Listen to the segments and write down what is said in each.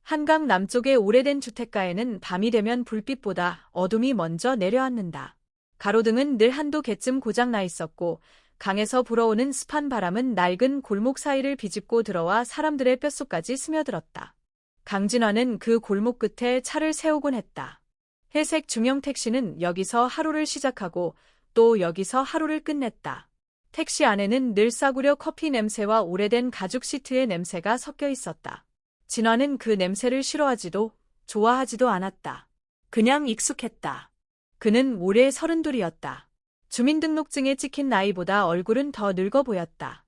한강 남쪽의 오래된 주택가에는 밤이 되면 불빛보다 어둠이 먼저 내려앉는다. 가로등은 늘 한두 개쯤 고장 나 있었고 강에서 불어오는 습한 바람은 낡은 골목 사이를 비집고 들어와 사람들의 뼛속까지 스며들었다. 강진화는 그 골목 끝에 차를 세우곤 했다. 회색 중형 택시는 여기서 하루를 시작하고 또 여기서 하루를 끝냈다. 택시 안에는 늘 싸구려 커피 냄새와 오래된 가죽 시트의 냄새가 섞여 있었다. 진화는 그 냄새를 싫어하지도 좋아하지도 않았다. 그냥 익숙했다. 그는 올해 32이었다. 주민등록증에 찍힌 나이보다 얼굴은 더 늙어 보였다.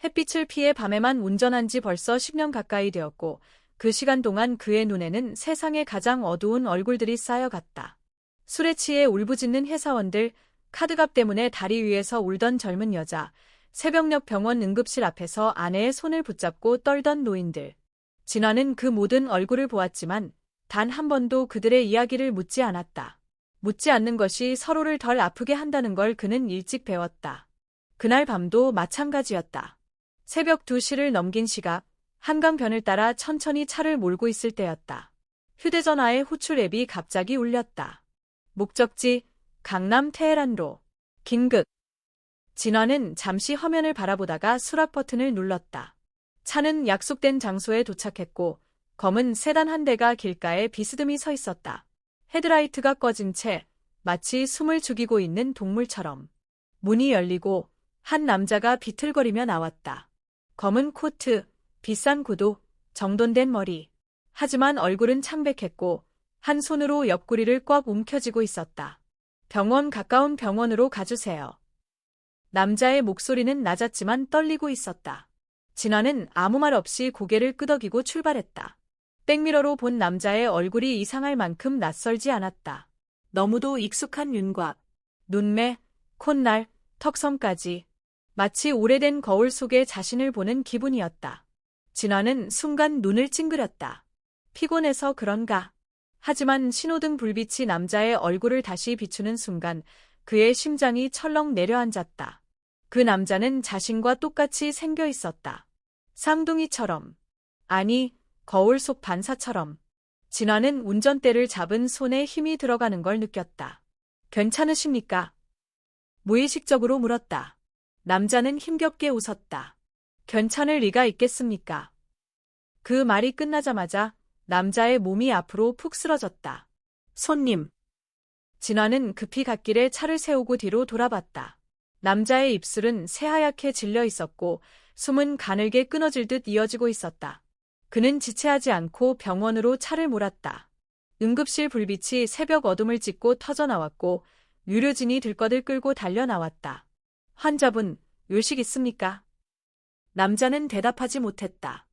햇빛을 피해 밤에만 운전한 지 벌써 10년 가까이 되었고 그 시간 동안 그의 눈에는 세상의 가장 어두운 얼굴들이 쌓여갔다. 술에 취해 울부짖는 회사원들, 카드값 때문에 다리 위에서 울던 젊은 여자, 새벽녘 병원 응급실 앞에서 아내의 손을 붙잡고 떨던 노인들. 진화는 그 모든 얼굴을 보았지만 단 한 번도 그들의 이야기를 묻지 않았다. 묻지 않는 것이 서로를 덜 아프게 한다는 걸 그는 일찍 배웠다. 그날 밤도 마찬가지였다. 새벽 2시를 넘긴 시각, 한강변을 따라 천천히 차를 몰고 있을 때였다. 휴대전화의 호출 앱이 갑자기 울렸다. 목적지, 강남 테헤란로. 긴급. 진화는 잠시 화면을 바라보다가 수락 버튼을 눌렀다. 차는 약속된 장소에 도착했고 검은 세단 한 대가 길가에 비스듬히 서 있었다. 헤드라이트가 꺼진 채 마치 숨을 죽이고 있는 동물처럼. 문이 열리고 한 남자가 비틀거리며 나왔다. 검은 코트, 비싼 구두, 정돈된 머리. 하지만 얼굴은 창백했고 한 손으로 옆구리를 꽉 움켜쥐고 있었다. 병원 가까운 병원으로 가주세요. 남자의 목소리는 낮았지만 떨리고 있었다. 진화는 아무 말 없이 고개를 끄덕이고 출발했다. 백미러로 본 남자의 얼굴이 이상할 만큼 낯설지 않았다. 너무도 익숙한 윤곽, 눈매, 콧날, 턱섬까지. 마치 오래된 거울 속에 자신을 보는 기분이었다. 진화는 순간 눈을 찡그렸다. 피곤해서 그런가? 하지만 신호등 불빛이 남자의 얼굴을 다시 비추는 순간 그의 심장이 철렁 내려앉았다. 그 남자는 자신과 똑같이 생겨 있었다. 쌍둥이처럼. 아니, 거울 속 반사처럼. 진화는 운전대를 잡은 손에 힘이 들어가는 걸 느꼈다. 괜찮으십니까? 무의식적으로 물었다. 남자는 힘겹게 웃었다. 괜찮을 리가 있겠습니까? 그 말이 끝나자마자 남자의 몸이 앞으로 푹 쓰러졌다. 손님. 진화는 급히 갓길에 차를 세우고 뒤로 돌아봤다. 남자의 입술은 새하얗게 질려 있었고 숨은 가늘게 끊어질 듯 이어지고 있었다. 그는 지체하지 않고 병원으로 차를 몰았다. 응급실 불빛이 새벽 어둠을 찢고 터져나왔고 의료진이 들꺼들 끌고 달려나왔다. 환자분, 요식 있습니까? 남자는 대답하지 못했다.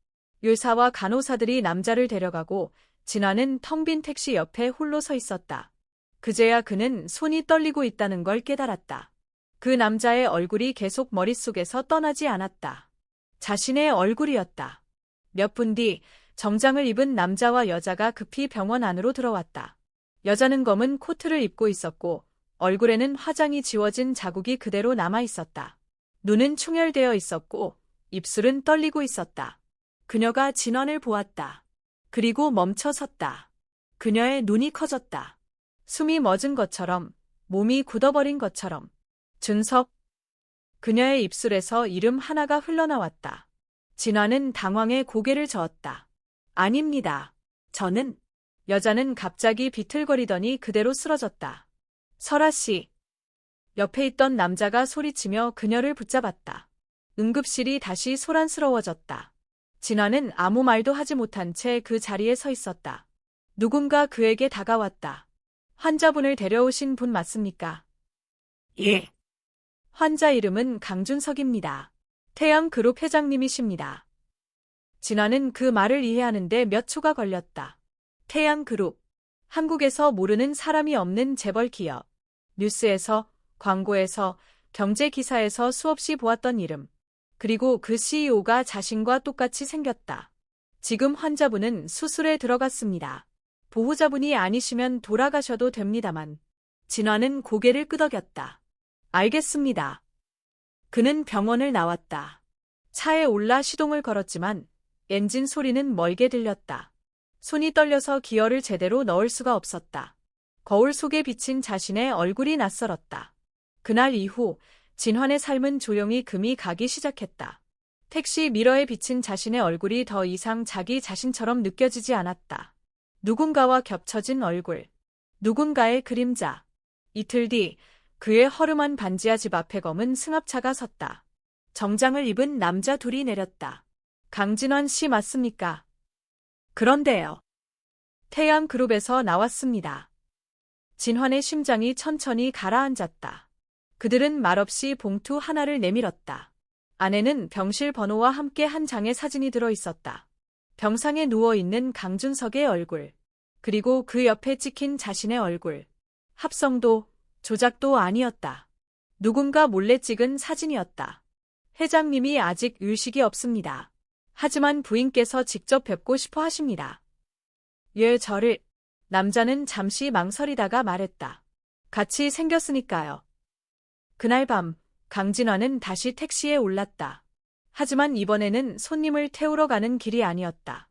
의사와 간호사들이 남자를 데려가고 진화는 텅 빈 택시 옆에 홀로 서 있었다. 그제야 그는 손이 떨리고 있다는 걸 깨달았다. 그 남자의 얼굴이 계속 머릿속에서 떠나지 않았다. 자신의 얼굴이었다. 몇 분 뒤 정장을 입은 남자와 여자가 급히 병원 안으로 들어왔다. 여자는 검은 코트를 입고 있었고 얼굴에는 화장이 지워진 자국이 그대로 남아 있었다. 눈은 충혈되어 있었고 입술은 떨리고 있었다. 그녀가 진원을 보았다. 그리고 멈춰 섰다. 그녀의 눈이 커졌다. 숨이 멎은 것처럼, 몸이 굳어버린 것처럼. 준석. 그녀의 입술에서 이름 하나가 흘러나왔다. 진화는 당황해 고개를 저었다. 아닙니다. 저는. 여자는 갑자기 비틀거리더니 그대로 쓰러졌다. 설아 씨. 옆에 있던 남자가 소리치며 그녀를 붙잡았다. 응급실이 다시 소란스러워졌다. 진화는 아무 말도 하지 못한 채 그 자리에 서 있었다. 누군가 그에게 다가왔다. 환자분을 데려오신 분 맞습니까? 예. 환자 이름은 강준석입니다. 태양그룹 회장님이십니다. 진화는 그 말을 이해하는데 몇 초가 걸렸다. 태양그룹. 한국에서 모르는 사람이 없는 재벌 기업. 뉴스에서, 광고에서, 경제기사에서 수없이 보았던 이름. 그리고 그 CEO가 자신과 똑같이 생겼다. 지금 환자분은 수술에 들어갔습니다. 보호자분이 아니시면 돌아가셔도 됩니다만. 진화는 고개를 끄덕였다. 알겠습니다. 그는 병원을 나왔다. 차에 올라 시동을 걸었지만 엔진 소리는 멀게 들렸다. 손이 떨려서 기어를 제대로 넣을 수가 없었다. 거울 속에 비친 자신의 얼굴이 낯설었다. 그날 이후 진환의 삶은 조용히 금이 가기 시작했다. 택시 미러에 비친 자신의 얼굴이 더 이상 자기 자신처럼 느껴지지 않았다. 누군가와 겹쳐진 얼굴, 누군가의 그림자. 이틀 뒤 그의 허름한 반지하 집 앞에 검은 승합차가 섰다. 정장을 입은 남자 둘이 내렸다. 강진환 씨 맞습니까? 그런데요. 태양그룹에서 나왔습니다. 진환의 심장이 천천히 가라앉았다. 그들은 말없이 봉투 하나를 내밀었다. 안에는 병실 번호와 함께 한 장의 사진이 들어 있었다. 병상에 누워있는 강준석의 얼굴, 그리고 그 옆에 찍힌 자신의 얼굴. 합성도, 조작도 아니었다. 누군가 몰래 찍은 사진이었다. 회장님이 아직 의식이 없습니다. 하지만 부인께서 직접 뵙고 싶어 하십니다. 예, 저를. 남자는 잠시 망설이다가 말했다. 같이 생겼으니까요. 그날 밤, 강진환은 다시 택시에 올랐다. 하지만 이번에는 손님을 태우러 가는 길이 아니었다.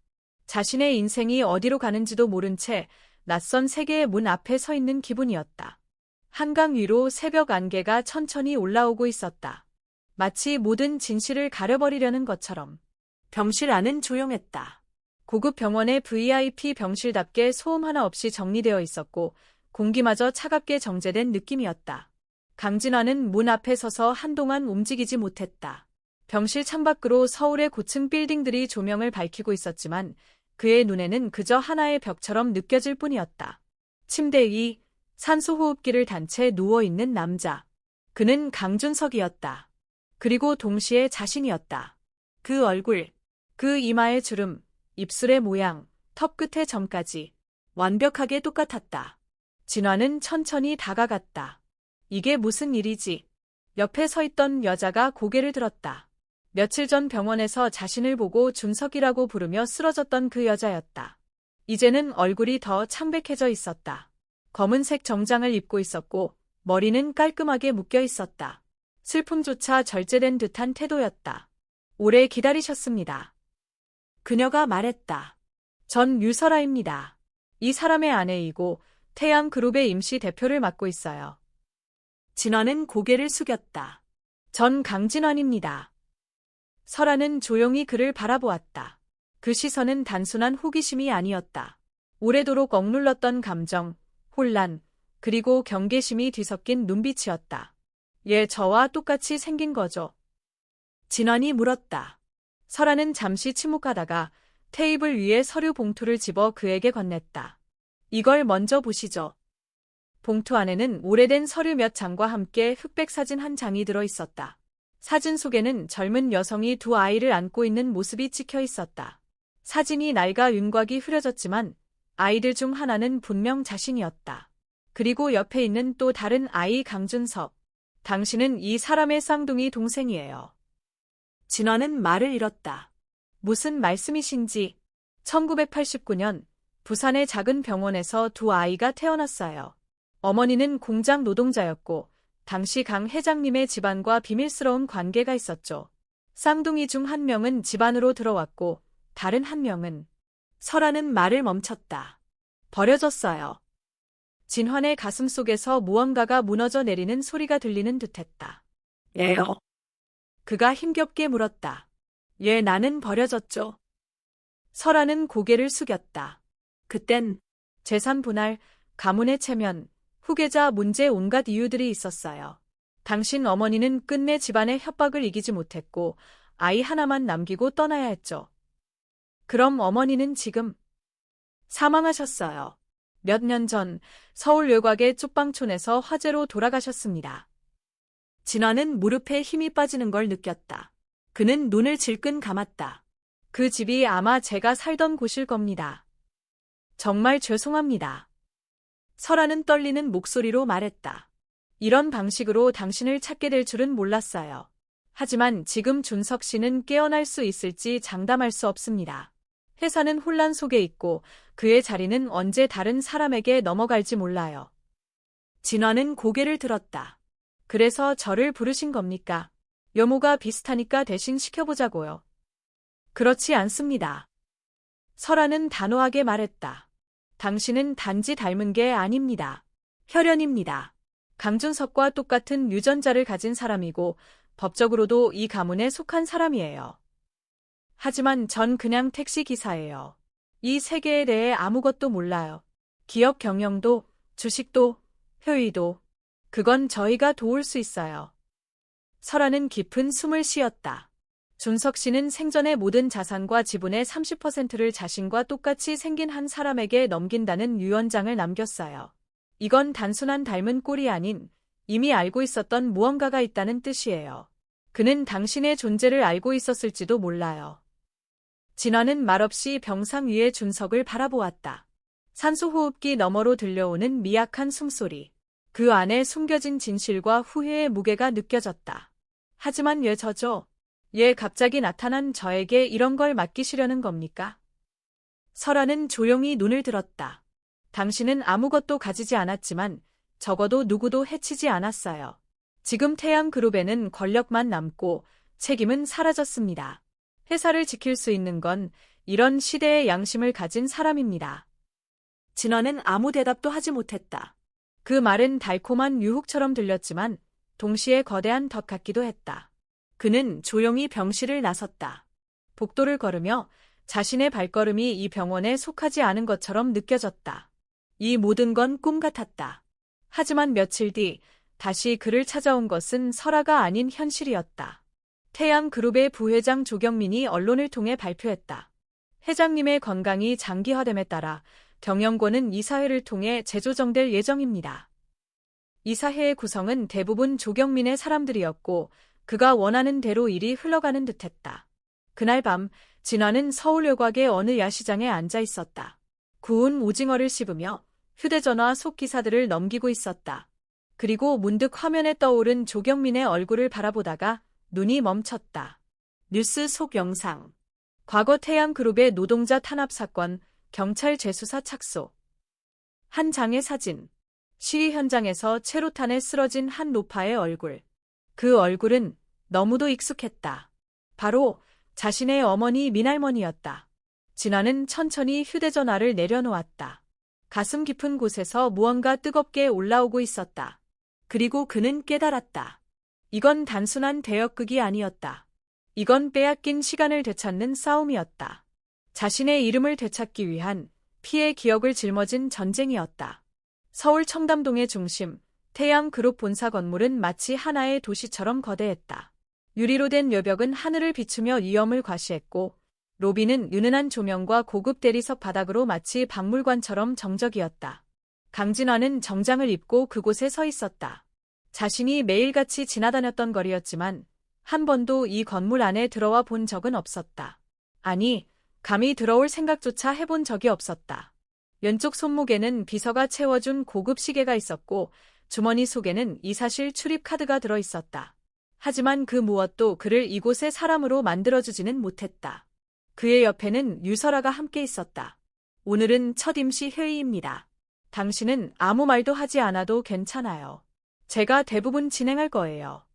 자신의 인생이 어디로 가는지도 모른 채 낯선 세계의 문 앞에 서 있는 기분이었다. 한강 위로 새벽 안개가 천천히 올라오고 있었다. 마치 모든 진실을 가려버리려는 것처럼. 병실 안은 조용했다. 고급 병원의 VIP 병실답게 소음 하나 없이 정리되어 있었고 공기마저 차갑게 정제된 느낌이었다. 강진환은 문 앞에 서서 한동안 움직이지 못했다. 병실 창밖으로 서울의 고층 빌딩들이 조명을 밝히고 있었지만 그의 눈에는 그저 하나의 벽처럼 느껴질 뿐이었다. 침대 위, 산소호흡기를 단 채 누워있는 남자. 그는 강준석이었다. 그리고 동시에 자신이었다. 그 얼굴, 그 이마의 주름, 입술의 모양, 턱 끝의 점까지 완벽하게 똑같았다. 진환은 천천히 다가갔다. 이게 무슨 일이지? 옆에 서 있던 여자가 고개를 들었다. 며칠 전 병원에서 자신을 보고 준석이라고 부르며 쓰러졌던 그 여자였다. 이제는 얼굴이 더 창백해져 있었다. 검은색 정장을 입고 있었고 머리는 깔끔하게 묶여 있었다. 슬픔조차 절제된 듯한 태도였다. 오래 기다리셨습니다. 그녀가 말했다. 전 유설아입니다. 이 사람의 아내이고 태양그룹의 임시 대표를 맡고 있어요. 진환은 고개를 숙였다. 전 강진환입니다. 설아는 조용히 그를 바라보았다. 그 시선은 단순한 호기심이 아니었다. 오래도록 억눌렀던 감정, 혼란, 그리고 경계심이 뒤섞인 눈빛이었다. 예, 저와 똑같이 생긴 거죠. 진환이 물었다. 설아는 잠시 침묵하다가 테이블 위에 서류 봉투를 집어 그에게 건넸다. 이걸 먼저 보시죠. 봉투 안에는 오래된 서류 몇 장과 함께 흑백 사진 한 장이 들어 있었다. 사진 속에는 젊은 여성이 두 아이를 안고 있는 모습이 찍혀 있었다. 사진이 낡아 윤곽이 흐려졌지만 아이들 중 하나는 분명 자신이었다. 그리고 옆에 있는 또 다른 아이 강준석. 당신은 이 사람의 쌍둥이 동생이에요. 진환은 말을 잃었다. 무슨 말씀이신지. 1989년 부산의 작은 병원에서 두 아이가 태어났어요. 어머니는 공장 노동자였고 당시 강 회장님의 집안과 비밀스러운 관계가 있었죠. 쌍둥이 중 한 명은 집안으로 들어왔고 다른 한 명은 설아는 말을 멈췄다. 버려졌어요. 진환의 가슴 속에서 무언가가 무너져 내리는 소리가 들리는 듯했다. 예요. 그가 힘겹게 물었다. 예, 나는 버려졌죠. 설아는 고개를 숙였다. 그땐 재산 분할, 가문의 체면, 후계자 문제 온갖 이유들이 있었어요. 당신 어머니는 끝내 집안의 협박을 이기지 못했고 아이 하나만 남기고 떠나야 했죠. 그럼 어머니는 지금 사망하셨어요. 몇 년 전 서울 외곽의 쪽방촌에서 화재로 돌아가셨습니다. 진환은 무릎에 힘이 빠지는 걸 느꼈다. 그는 눈을 질끈 감았다. 그 집이 아마 제가 살던 곳일 겁니다. 정말 죄송합니다. 설아는 떨리는 목소리로 말했다. 이런 방식으로 당신을 찾게 될 줄은 몰랐어요. 하지만 지금 준석 씨는 깨어날 수 있을지 장담할 수 없습니다. 회사는 혼란 속에 있고 그의 자리는 언제 다른 사람에게 넘어갈지 몰라요. 진환은 고개를 들었다. 그래서 저를 부르신 겁니까? 여모가 비슷하니까 대신 시켜보자고요. 그렇지 않습니다. 설아는 단호하게 말했다. 당신은 단지 닮은 게 아닙니다. 혈연입니다. 강준석과 똑같은 유전자를 가진 사람이고 법적으로도 이 가문에 속한 사람이에요. 하지만 전 그냥 택시 기사예요. 이 세계에 대해 아무것도 몰라요. 기업 경영도, 주식도, 효의도. 그건 저희가 도울 수 있어요. 설아는 깊은 숨을 쉬었다. 준석 씨는 생전의 모든 자산과 지분의 30%를 자신과 똑같이 생긴 한 사람에게 넘긴다는 유언장을 남겼어요. 이건 단순한 닮은 꼴이 아닌 이미 알고 있었던 무언가가 있다는 뜻이에요. 그는 당신의 존재를 알고 있었을지도 몰라요. 진화는 말없이 병상 위에 준석을 바라보았다. 산소호흡기 너머로 들려오는 미약한 숨소리. 그 안에 숨겨진 진실과 후회의 무게가 느껴졌다. 하지만 왜 저죠? 얘 갑자기 나타난 저에게 이런 걸 맡기시려는 겁니까? 설아는 조용히 눈을 들었다. 당신은 아무것도 가지지 않았지만 적어도 누구도 해치지 않았어요. 지금 태양그룹에는 권력만 남고 책임은 사라졌습니다. 회사를 지킬 수 있는 건 이런 시대의 양심을 가진 사람입니다. 진화는 아무 대답도 하지 못했다. 그 말은 달콤한 유혹처럼 들렸지만 동시에 거대한 덫 같기도 했다. 그는 조용히 병실을 나섰다. 복도를 걸으며 자신의 발걸음이 이 병원에 속하지 않은 것처럼 느껴졌다. 이 모든 건 꿈 같았다. 하지만 며칠 뒤 다시 그를 찾아온 것은 설아가 아닌 현실이었다. 태양그룹의 부회장 조경민이 언론을 통해 발표했다. 회장님의 건강이 장기화됨에 따라 경영권은 이사회를 통해 재조정될 예정입니다. 이사회의 구성은 대부분 조경민의 사람들이었고 그가 원하는 대로 일이 흘러가는 듯했다. 그날 밤 진화는 서울 외곽의 어느 야시장에 앉아 있었다. 구운 오징어를 씹으며 휴대전화 속 기사들을 넘기고 있었다. 그리고 문득 화면에 떠오른 조경민의 얼굴을 바라보다가 눈이 멈췄다. 뉴스 속 영상. 과거 태양그룹의 노동자 탄압 사건, 경찰 재수사 착소. 한 장의 사진. 시위 현장에서 체로탄에 쓰러진 한 노파의 얼굴. 그 얼굴은 너무도 익숙했다. 바로 자신의 어머니 민할머니였다. 진화는 천천히 휴대전화를 내려놓았다. 가슴 깊은 곳에서 무언가 뜨겁게 올라오고 있었다. 그리고 그는 깨달았다. 이건 단순한 대역극이 아니었다. 이건 빼앗긴 시간을 되찾는 싸움이었다. 자신의 이름을 되찾기 위한 피의 기억을 짊어진 전쟁이었다. 서울 청담동의 중심, 태양그룹 본사 건물은 마치 하나의 도시처럼 거대했다. 유리로 된 외벽은 하늘을 비추며 위험을 과시했고 로비는 은은한 조명과 고급 대리석 바닥으로 마치 박물관처럼 정적이었다. 강진화는 정장을 입고 그곳에 서 있었다. 자신이 매일같이 지나다녔던 거리였지만 한 번도 이 건물 안에 들어와 본 적은 없었다. 아니, 감히 들어올 생각조차 해본 적이 없었다. 왼쪽 손목에는 비서가 채워준 고급 시계가 있었고 주머니 속에는 이사실 출입 카드가 들어 있었다. 하지만 그 무엇도 그를 이곳의 사람으로 만들어주지는 못했다. 그의 옆에는 유설아가 함께 있었다. 오늘은 첫 임시 회의입니다. 당신은 아무 말도 하지 않아도 괜찮아요. 제가 대부분 진행할 거예요.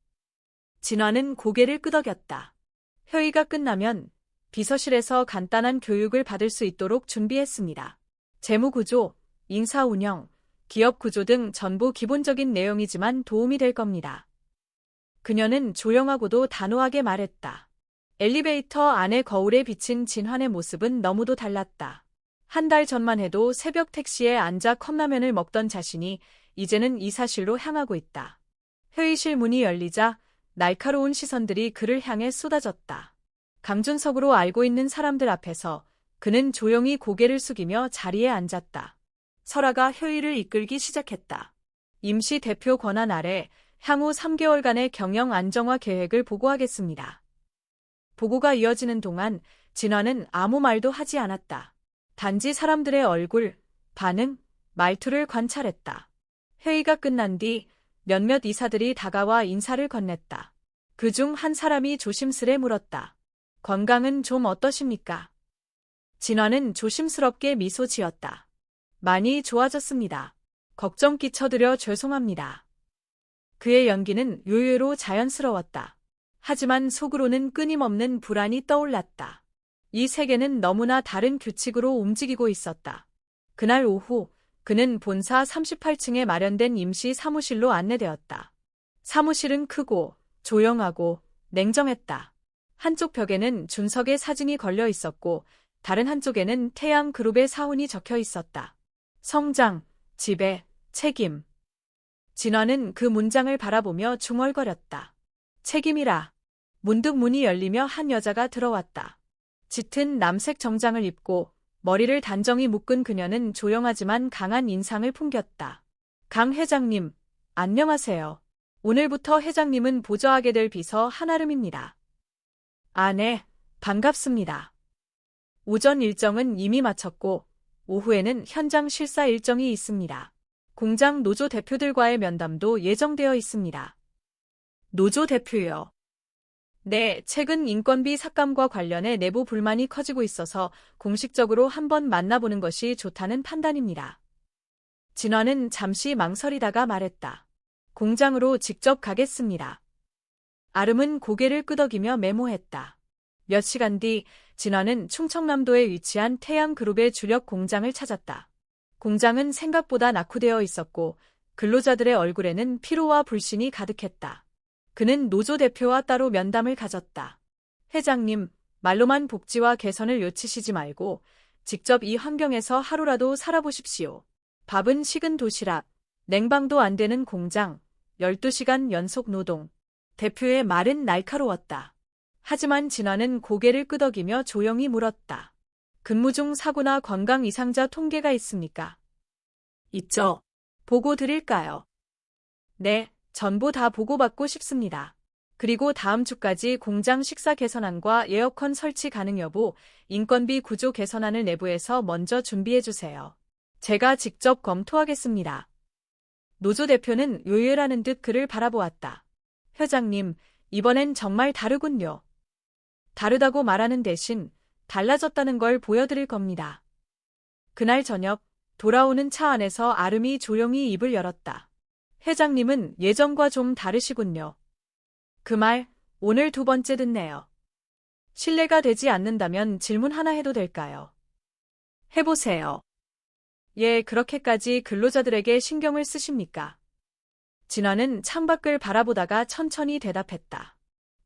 진화는 고개를 끄덕였다. 회의가 끝나면 비서실에서 간단한 교육을 받을 수 있도록 준비했습니다. 재무구조, 인사운영, 기업구조 등 전부 기본적인 내용이지만 도움이 될 겁니다. 그녀는 조용하고도 단호하게 말했다. 엘리베이터 안의 거울에 비친 진환의 모습은 너무도 달랐다. 한 달 전만 해도 새벽 택시에 앉아 컵라면을 먹던 자신이 이제는 이사실로 향하고 있다. 회의실 문이 열리자 날카로운 시선들이 그를 향해 쏟아졌다. 강준석으로 알고 있는 사람들 앞에서 그는 조용히 고개를 숙이며 자리에 앉았다. 설아가 회의를 이끌기 시작했다. 임시 대표 권한 아래 향후 3개월간의 경영 안정화 계획을 보고하겠습니다. 보고가 이어지는 동안 진화는 아무 말도 하지 않았다. 단지 사람들의 얼굴, 반응, 말투를 관찰했다. 회의가 끝난 뒤 몇몇 이사들이 다가와 인사를 건넸다. 그중 한 사람이 조심스레 물었다. 건강은 좀 어떠십니까? 진화는 조심스럽게 미소 지었다. 많이 좋아졌습니다. 걱정 끼쳐드려 죄송합니다. 그의 연기는 의외로 자연스러웠다. 하지만 속으로는 끊임없는 불안이 떠올랐다. 이 세계는 너무나 다른 규칙으로 움직이고 있었다. 그날 오후, 그는 본사 38층에 마련된 임시 사무실로 안내되었다. 사무실은 크고, 조용하고, 냉정했다. 한쪽 벽에는 준석의 사진이 걸려 있었고, 다른 한쪽에는 태양그룹의 사훈이 적혀 있었다. 성장, 지배, 책임. 진화는 그 문장을 바라보며 중얼거렸다. 책임이라. 문득 문이 열리며 한 여자가 들어왔다. 짙은 남색 정장을 입고 머리를 단정히 묶은 그녀는 조용하지만 강한 인상을 풍겼다. 강 회장님, 안녕하세요. 오늘부터 회장님은 보좌하게 될 비서 한아름입니다. 아, 네, 반갑습니다. 오전 일정은 이미 마쳤고 오후에는 현장 실사 일정이 있습니다. 공장 노조 대표들과의 면담도 예정되어 있습니다. 노조 대표요. 네, 최근 인건비 삭감과 관련해 내부 불만이 커지고 있어서 공식적으로 한번 만나보는 것이 좋다는 판단입니다. 진화는 잠시 망설이다가 말했다. 공장으로 직접 가겠습니다. 아름은 고개를 끄덕이며 메모했다. 몇 시간 뒤 진화는 충청남도에 위치한 태양그룹의 주력 공장을 찾았다. 공장은 생각보다 낙후되어 있었고 근로자들의 얼굴에는 피로와 불신이 가득했다. 그는 노조 대표와 따로 면담을 가졌다. 회장님, 말로만 복지와 개선을 외치시지 말고 직접 이 환경에서 하루라도 살아보십시오. 밥은 식은 도시락, 냉방도 안 되는 공장, 12시간 연속 노동. 대표의 말은 날카로웠다. 하지만 진화는 고개를 끄덕이며 조용히 물었다. 근무 중 사고나 건강 이상자 통계가 있습니까? 있죠. 보고 드릴까요? 네, 전부 다 보고받고 싶습니다. 그리고 다음 주까지 공장 식사 개선안과 에어컨 설치 가능 여부, 인건비 구조 개선안을 내부에서 먼저 준비해 주세요. 제가 직접 검토하겠습니다. 노조 대표는 요열하는 듯 그를 바라보았다. 회장님, 이번엔 정말 다르군요. 다르다고 말하는 대신 달라졌다는 걸 보여드릴 겁니다. 그날 저녁, 돌아오는 차 안에서 아름이 조용히 입을 열었다. 회장님은 예전과 좀 다르시군요. 그 말, 오늘 두 번째 듣네요. 신뢰가 되지 않는다면 질문 하나 해도 될까요? 해보세요. 예, 그렇게까지 근로자들에게 신경을 쓰십니까? 진화는 창밖을 바라보다가 천천히 대답했다.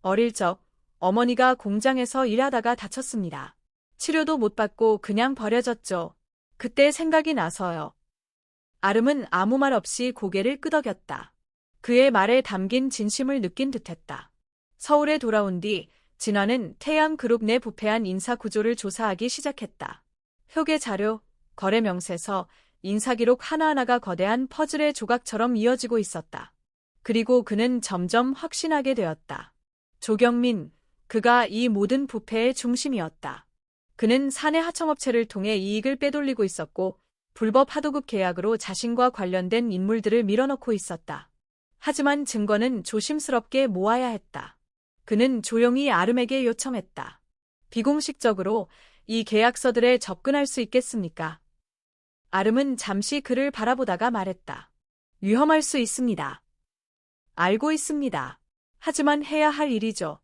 어릴 적 어머니가 공장에서 일하다가 다쳤습니다. 치료도 못 받고 그냥 버려졌죠. 그때 생각이 나서요. 아름은 아무 말 없이 고개를 끄덕였다. 그의 말에 담긴 진심을 느낀 듯했다. 서울에 돌아온 뒤 진화는 태양그룹 내 부패한 인사 구조를 조사하기 시작했다. 회계 자료, 거래 명세서, 인사기록 하나하나가 거대한 퍼즐의 조각처럼 이어지고 있었다. 그리고 그는 점점 확신하게 되었다. 조경민, 그가 이 모든 부패의 중심이었다. 그는 사내 하청업체를 통해 이익을 빼돌리고 있었고 불법 하도급 계약으로 자신과 관련된 인물들을 밀어넣고 있었다. 하지만 증거는 조심스럽게 모아야 했다. 그는 조용히 아름에게 요청했다. 비공식적으로 이 계약서들에 접근할 수 있겠습니까? 아름은 잠시 그를 바라보다가 말했다. 위험할 수 있습니다. 알고 있습니다. 하지만 해야 할 일이죠.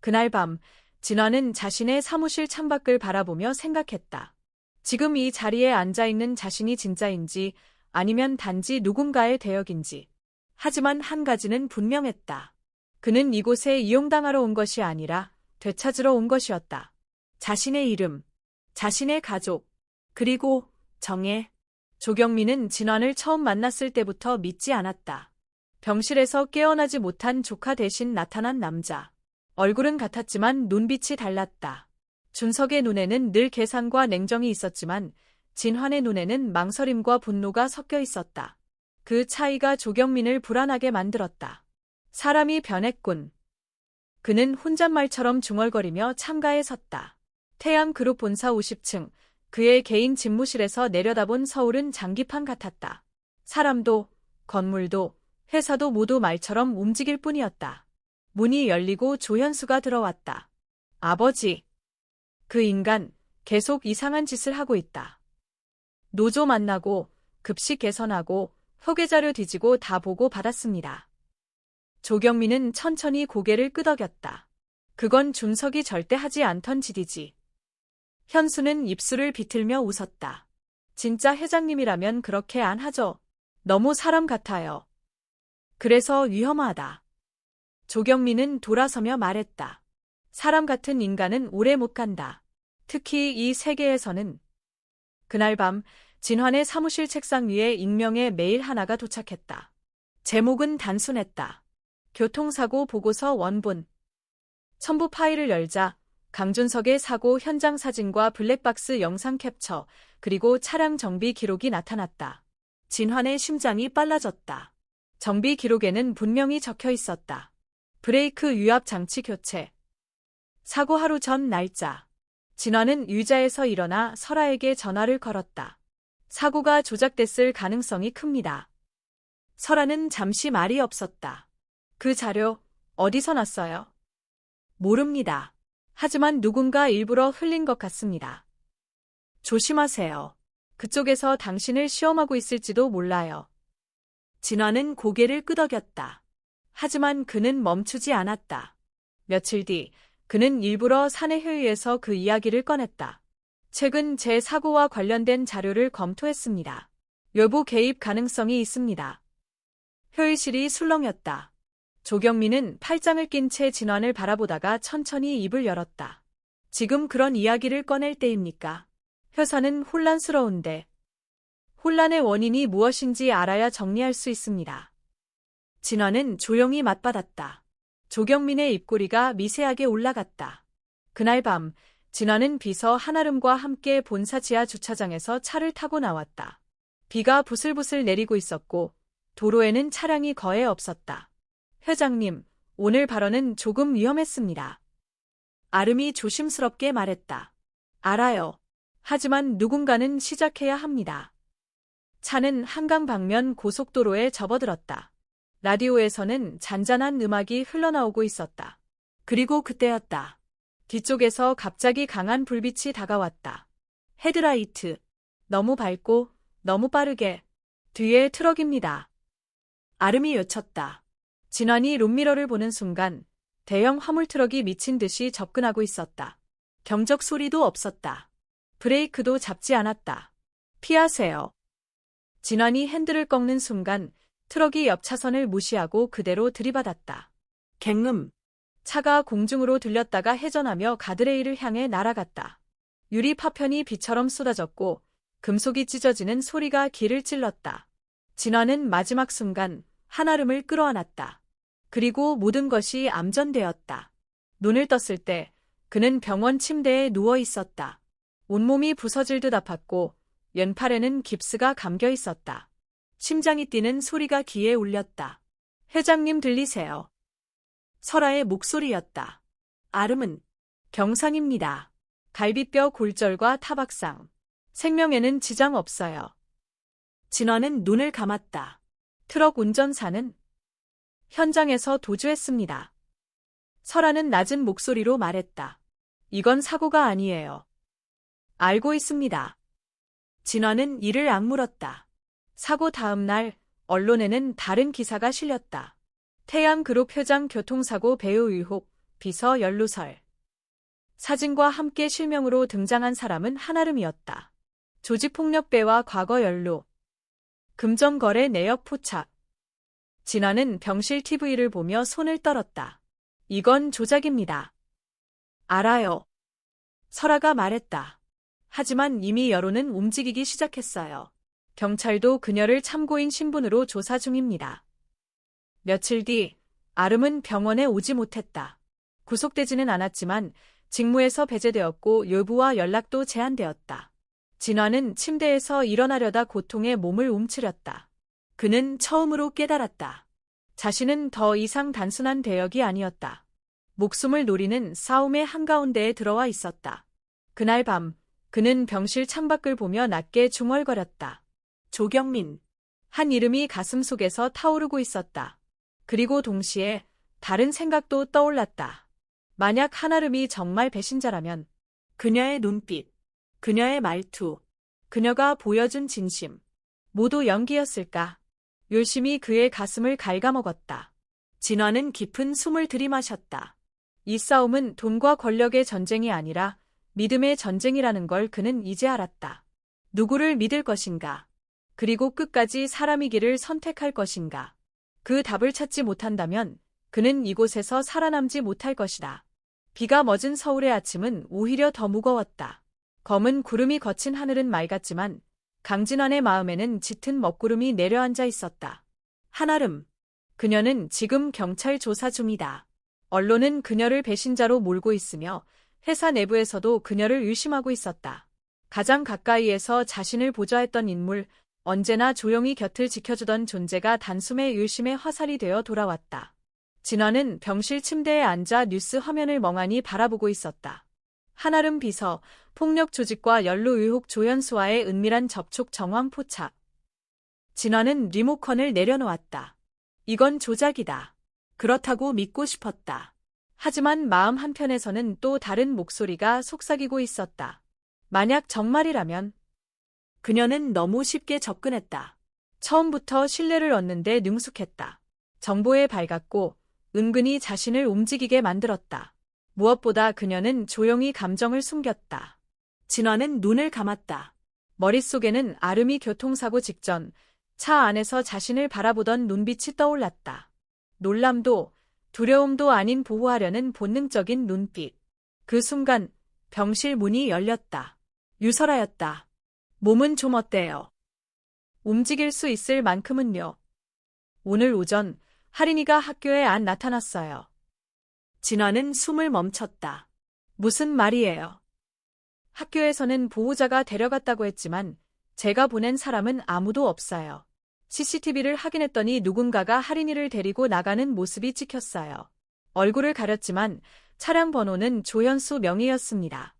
그날 밤, 진화는 자신의 사무실 창밖을 바라보며 생각했다. 지금 이 자리에 앉아있는 자신이 진짜인지 아니면 단지 누군가의 대역인지. 하지만 한 가지는 분명했다. 그는 이곳에 이용당하러 온 것이 아니라 되찾으러 온 것이었다. 자신의 이름, 자신의 가족, 그리고 정예. 조경민은 진환을 처음 만났을 때부터 믿지 않았다. 병실에서 깨어나지 못한 조카 대신 나타난 남자. 얼굴은 같았지만 눈빛이 달랐다. 준석의 눈에는 늘 계산과 냉정이 있었지만 진환의 눈에는 망설임과 분노가 섞여 있었다. 그 차이가 조경민을 불안하게 만들었다. 사람이 변했군. 그는 혼잣말처럼 중얼거리며 창가에 섰다. 태양그룹 본사 50층, 그의 개인 집무실에서 내려다본 서울은 장기판 같았다. 사람도, 건물도, 회사도 모두 말처럼 움직일 뿐이었다. 문이 열리고 조현수가 들어왔다. 아버지. 그 인간, 계속 이상한 짓을 하고 있다. 노조 만나고, 급식 개선하고, 회계자료 뒤지고 다 보고 받았습니다. 조경민은 천천히 고개를 끄덕였다. 그건 준석이 절대 하지 않던 짓이지. 현수는 입술을 비틀며 웃었다. 진짜 회장님이라면 그렇게 안 하죠. 너무 사람 같아요. 그래서 위험하다. 조경민은 돌아서며 말했다. 사람 같은 인간은 오래 못 간다. 특히 이 세계에서는. 그날 밤 진환의 사무실 책상 위에 익명의 메일 하나가 도착했다. 제목은 단순했다. 교통사고 보고서 원본. 첨부 파일을 열자 강준석의 사고 현장 사진과 블랙박스 영상 캡처, 그리고 차량 정비 기록이 나타났다. 진환의 심장이 빨라졌다. 정비 기록에는 분명히 적혀 있었다. 브레이크 유압 장치 교체. 사고 하루 전 날짜. 진환은 의자에서 일어나 설아에게 전화를 걸었다. 사고가 조작됐을 가능성이 큽니다. 설아는 잠시 말이 없었다. 그 자료 어디서 났어요? 모릅니다. 하지만 누군가 일부러 흘린 것 같습니다. 조심하세요. 그쪽에서 당신을 시험하고 있을지도 몰라요. 진환은 고개를 끄덕였다. 하지만 그는 멈추지 않았다. 며칠 뒤 그는 일부러 사내 회의에서 그 이야기를 꺼냈다. 최근 제 사고와 관련된 자료를 검토했습니다. 외부 개입 가능성이 있습니다. 회의실이 술렁였다. 조경민은 팔짱을 낀 채 진환을 바라보다가 천천히 입을 열었다. 지금 그런 이야기를 꺼낼 때입니까? 회사는 혼란스러운데. 혼란의 원인이 무엇인지 알아야 정리할 수 있습니다. 진환은 조용히 맞받았다. 조경민의 입꼬리가 미세하게 올라갔다. 그날 밤 진환은 비서 한아름과 함께 본사 지하 주차장에서 차를 타고 나왔다. 비가 부슬부슬 내리고 있었고 도로에는 차량이 거의 없었다. 회장님, 오늘 발언은 조금 위험했습니다. 아름이 조심스럽게 말했다. 알아요. 하지만 누군가는 시작해야 합니다. 차는 한강 방면 고속도로에 접어들었다. 라디오에서는 잔잔한 음악이 흘러나오고 있었다. 그리고 그때였다. 뒤쪽에서 갑자기 강한 불빛이 다가왔다. 헤드라이트. 너무 밝고 너무 빠르게. 뒤에 트럭입니다. 아름이 외쳤다. 진환이 룸미러를 보는 순간 대형 화물트럭이 미친 듯이 접근하고 있었다. 경적 소리도 없었다. 브레이크도 잡지 않았다. 피하세요. 진환이 핸들을 꺾는 순간 트럭이 옆 차선을 무시하고 그대로 들이받았다. 갱음. 차가 공중으로 들렸다가 회전하며 가드레일을 향해 날아갔다. 유리 파편이 비처럼 쏟아졌고 금속이 찢어지는 소리가 귀를 찔렀다. 진환은 마지막 순간 한아름을 끌어안았다. 그리고 모든 것이 암전되었다. 눈을 떴을 때 그는 병원 침대에 누워 있었다. 온몸이 부서질 듯 아팠고 왼팔에는 깁스가 감겨 있었다. 심장이 뛰는 소리가 귀에 울렸다. 회장님 들리세요? 설아의 목소리였다. 아름은 경상입니다. 갈비뼈 골절과 타박상. 생명에는 지장 없어요. 진환은 눈을 감았다. 트럭 운전사는 현장에서 도주했습니다. 설아는 낮은 목소리로 말했다. 이건 사고가 아니에요. 알고 있습니다. 진환은 이를 악물었다. 사고 다음 날 언론에는 다른 기사가 실렸다. 태양그룹 회장 교통사고 배후 의혹, 비서 연루설. 사진과 함께 실명으로 등장한 사람은 한아름이었다. 조직폭력배와 과거 연루. 금전거래 내역 포착. 진환은 병실 TV를 보며 손을 떨었다. 이건 조작입니다. 알아요. 설아가 말했다. 하지만 이미 여론은 움직이기 시작했어요. 경찰도 그녀를 참고인 신분으로 조사 중입니다. 며칠 뒤 아름은 병원에 오지 못했다. 구속되지는 않았지만 직무에서 배제되었고 여부와 연락도 제한되었다. 진환은 침대에서 일어나려다 고통에 몸을 움츠렸다. 그는 처음으로 깨달았다. 자신은 더 이상 단순한 대역이 아니었다. 목숨을 노리는 싸움의 한가운데에 들어와 있었다. 그날 밤 그는 병실 창밖을 보며 낮게 중얼거렸다. 조경민. 한 이름이 가슴속에서 타오르고 있었다. 그리고 동시에 다른 생각도 떠올랐다. 만약 한아름이 정말 배신자라면 그녀의 눈빛, 그녀의 말투, 그녀가 보여준 진심, 모두 연기였을까? 열심히 그의 가슴을 갉아먹었다. 진환은 깊은 숨을 들이마셨다. 이 싸움은 돈과 권력의 전쟁이 아니라 믿음의 전쟁이라는 걸 그는 이제 알았다. 누구를 믿을 것인가? 그리고 끝까지 사람이기를 선택할 것인가? 그 답을 찾지 못한다면 그는 이곳에서 살아남지 못할 것이다. 비가 멎은 서울의 아침은 오히려 더 무거웠다. 검은 구름이 거친 하늘은 맑았지만 강진환의 마음에는 짙은 먹구름이 내려앉아 있었다. 한아름. 그녀는 지금 경찰 조사 중이다. 언론은 그녀를 배신자로 몰고 있으며 회사 내부에서도 그녀를 의심하고 있었다. 가장 가까이에서 자신을 보좌했던 인물, 언제나 조용히 곁을 지켜주던 존재가 단숨에 의심의 화살이 되어 돌아왔다. 진화는 병실 침대에 앉아 뉴스 화면을 멍하니 바라보고 있었다. 한아름 비서, 폭력 조직과 연루 의혹 조현수와의 은밀한 접촉 정황 포착. 진화는 리모컨을 내려놓았다. 이건 조작이다. 그렇다고 믿고 싶었다. 하지만 마음 한편에서는 또 다른 목소리가 속삭이고 있었다. 만약 정말이라면 그녀는 너무 쉽게 접근했다. 처음부터 신뢰를 얻는데 능숙했다. 정보에 밝았고 은근히 자신을 움직이게 만들었다. 무엇보다 그녀는 조용히 감정을 숨겼다. 진화는 눈을 감았다. 머릿속에는 아름이 교통사고 직전 차 안에서 자신을 바라보던 눈빛이 떠올랐다. 놀람도 두려움도 아닌 보호하려는 본능적인 눈빛. 그 순간 병실 문이 열렸다. 유설아였다. 몸은 좀 어때요? 움직일 수 있을 만큼은요. 오늘 오전 하린이가 학교에 안 나타났어요. 진화는 숨을 멈췄다. 무슨 말이에요? 학교에서는 보호자가 데려갔다고 했지만 제가 보낸 사람은 아무도 없어요. CCTV를 확인했더니 누군가가 하린이를 데리고 나가는 모습이 찍혔어요. 얼굴을 가렸지만 차량 번호는 조현수 명의였습니다.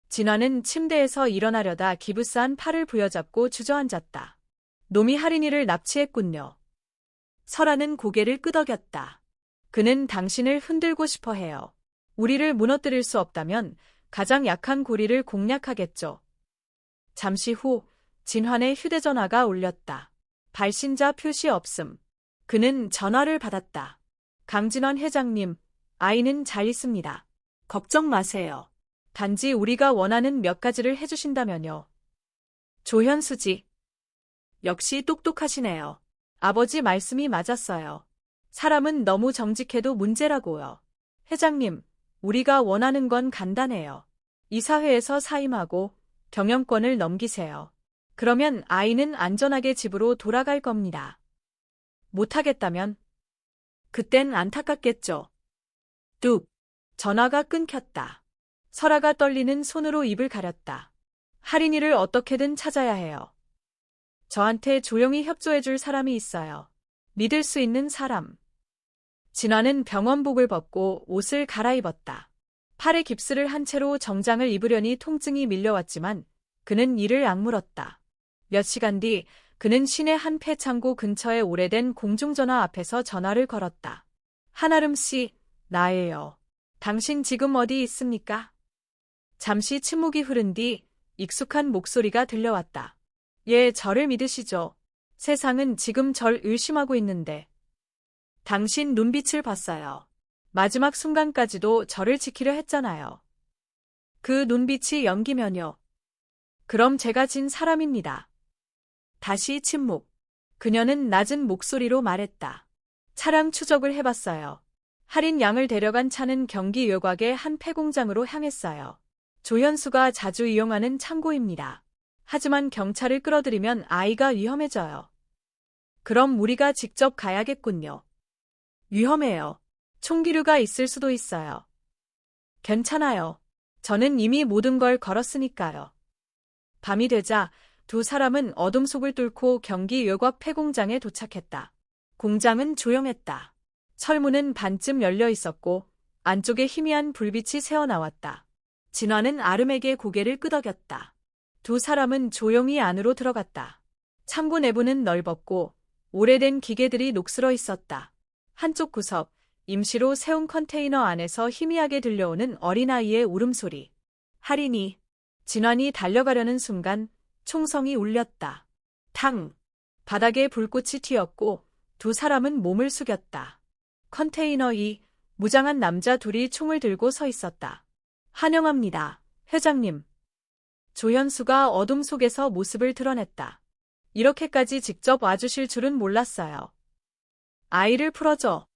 진화는 침대에서 일어나려다 기부스한 팔을 부여잡고 주저앉았다. 놈이 하린이를 납치했군요. 설아는 고개를 끄덕였다. 그는 당신을 흔들고 싶어 해요. 우리를 무너뜨릴 수 없다면 가장 약한 고리를 공략하겠죠. 잠시 후 진환의 휴대전화가 울렸다. 발신자 표시 없음. 그는 전화를 받았다. 강진원 회장님, 아이는 잘 있습니다. 걱정 마세요. 단지 우리가 원하는 몇 가지를 해주신다면요. 조현수지. 역시 똑똑하시네요. 아버지 말씀이 맞았어요. 사람은 너무 정직해도 문제라고요. 회장님, 우리가 원하는 건 간단해요. 이사회에서 사임하고 경영권을 넘기세요. 그러면 아이는 안전하게 집으로 돌아갈 겁니다. 못하겠다면? 그땐 안타깝겠죠. 뚝. 전화가 끊겼다. 설아가 떨리는 손으로 입을 가렸다. 하린이를 어떻게든 찾아야 해요. 저한테 조용히 협조해줄 사람이 있어요. 믿을 수 있는 사람. 진화는 병원복을 벗고 옷을 갈아입었다. 팔에 깁스를 한 채로 정장을 입으려니 통증이 밀려왔지만 그는 이를 악물었다. 몇 시간 뒤 그는 시내 한 폐창고 근처의 오래된 공중전화 앞에서 전화를 걸었다. 한아름 씨, 나예요. 당신 지금 어디 있습니까? 잠시 침묵이 흐른 뒤 익숙한 목소리가 들려왔다. 예, 저를 믿으시죠. 세상은 지금 절 의심하고 있는데. 당신 눈빛을 봤어요. 마지막 순간까지도 저를 지키려 했잖아요. 그 눈빛이 연기면요. 그럼 제가 진 사람입니다. 다시 침묵. 그녀는 낮은 목소리로 말했다. 차량 추적을 해봤어요. 할인 양을 데려간 차는 경기 외곽의 한 폐공장으로 향했어요. 조현수가 자주 이용하는 창고입니다. 하지만 경찰을 끌어들이면 아이가 위험해져요. 그럼 우리가 직접 가야겠군요. 위험해요. 총기류가 있을 수도 있어요. 괜찮아요. 저는 이미 모든 걸 걸었으니까요. 밤이 되자 두 사람은 어둠 속을 뚫고 경기 외곽 폐공장에 도착했다. 공장은 조용했다. 철문은 반쯤 열려 있었고 안쪽에 희미한 불빛이 새어나왔다. 진화는 아름에게 고개를 끄덕였다. 두 사람은 조용히 안으로 들어갔다. 창고 내부는 넓었고 오래된 기계들이 녹슬어 있었다. 한쪽 구석, 임시로 세운 컨테이너 안에서 희미하게 들려오는 어린아이의 울음소리. 할인이, 진환이 달려가려는 순간 총성이 울렸다. 탕! 바닥에 불꽃이 튀었고 두 사람은 몸을 숙였다. 컨테이너 이 무장한 남자 둘이 총을 들고 서 있었다. 환영합니다, 회장님. 조현수가 어둠 속에서 모습을 드러냈다. 이렇게까지 직접 와주실 줄은 몰랐어요. 아이를 풀어줘.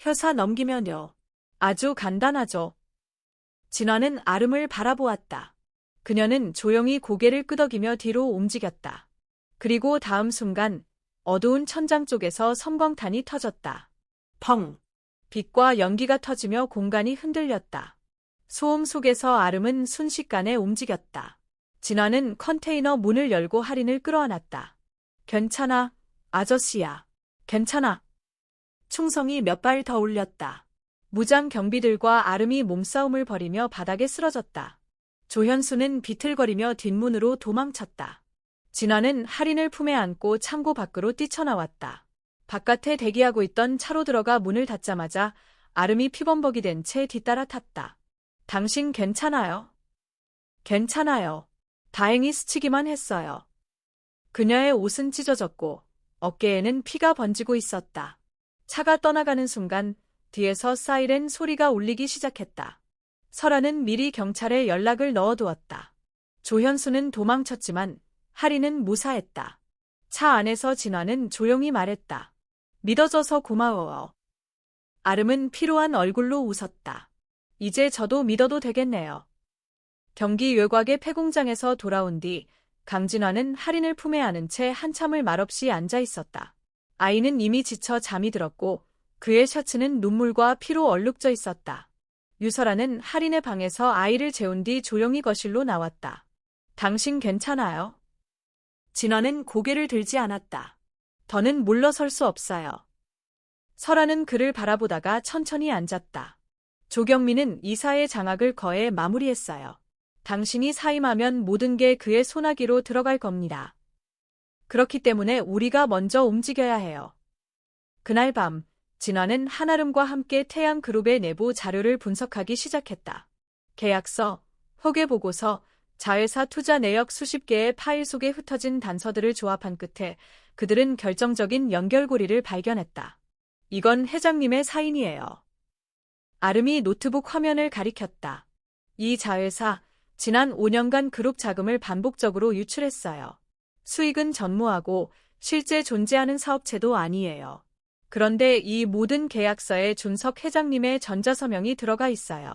회사 넘기면요. 아주 간단하죠. 진화는 아름을 바라보았다. 그녀는 조용히 고개를 끄덕이며 뒤로 움직였다. 그리고 다음 순간 어두운 천장 쪽에서 섬광탄이 터졌다. 펑! 빛과 연기가 터지며 공간이 흔들렸다. 소음 속에서 아름은 순식간에 움직였다. 진화는 컨테이너 문을 열고 할인을 끌어안았다. 괜찮아, 아저씨야. 괜찮아. 충성이 몇 발 더 올렸다. 무장 경비들과 아름이 몸싸움을 벌이며 바닥에 쓰러졌다. 조현수는 비틀거리며 뒷문으로 도망쳤다. 진화는 할인을 품에 안고 창고 밖으로 뛰쳐나왔다. 바깥에 대기하고 있던 차로 들어가 문을 닫자마자 아름이 피범벅이 된 채 뒤따라 탔다. 당신 괜찮아요? 괜찮아요. 다행히 스치기만 했어요. 그녀의 옷은 찢어졌고 어깨에는 피가 번지고 있었다. 차가 떠나가는 순간 뒤에서 사이렌 소리가 울리기 시작했다. 설아는 미리 경찰에 연락을 넣어두었다. 조현수는 도망쳤지만 할인은 무사했다. 차 안에서 진화는 조용히 말했다. 믿어줘서 고마워. 아름은 피로한 얼굴로 웃었다. 이제 저도 믿어도 되겠네요. 경기 외곽의 폐공장에서 돌아온 뒤 강진화는 할인을 품에 안은 채 한참을 말없이 앉아 있었다. 아이는 이미 지쳐 잠이 들었고 그의 셔츠는 눈물과 피로 얼룩져 있었다. 유설아는 할인의 방에서 아이를 재운 뒤 조용히 거실로 나왔다. 당신 괜찮아요? 진화는 고개를 들지 않았다. 더는 물러설 수 없어요. 설아는 그를 바라보다가 천천히 앉았다. 조경민은 이사의 장악을 거해 마무리했어요. 당신이 사임하면 모든 게 그의 손아귀로 들어갈 겁니다. 그렇기 때문에 우리가 먼저 움직여야 해요. 그날 밤, 진화는 한아름과 함께 태양그룹의 내부 자료를 분석하기 시작했다. 계약서, 회계보고서, 자회사 투자 내역 수십 개의 파일 속에 흩어진 단서들을 조합한 끝에 그들은 결정적인 연결고리를 발견했다. 이건 회장님의 사인이에요. 아름이 노트북 화면을 가리켰다. 이 자회사, 지난 5년간 그룹 자금을 반복적으로 유출했어요. 수익은 전무하고 실제 존재하는 사업체도 아니에요. 그런데 이 모든 계약서에 준석 회장님의 전자서명이 들어가 있어요.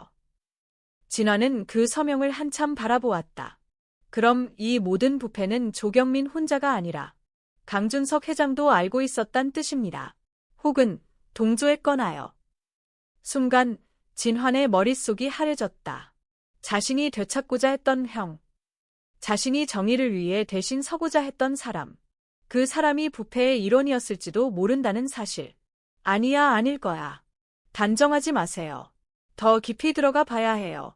진화는 그 서명을 한참 바라보았다. 그럼 이 모든 부패는 조경민 혼자가 아니라 강준석 회장도 알고 있었단 뜻입니다. 혹은 동조했거나요. 순간 진환의 머릿속이 하얘졌다. 자신이 되찾고자 했던 형. 자신이 정의를 위해 대신 서고자 했던 사람. 그 사람이 부패의 일원이었을지도 모른다는 사실. 아니야, 아닐 거야. 단정하지 마세요. 더 깊이 들어가 봐야 해요.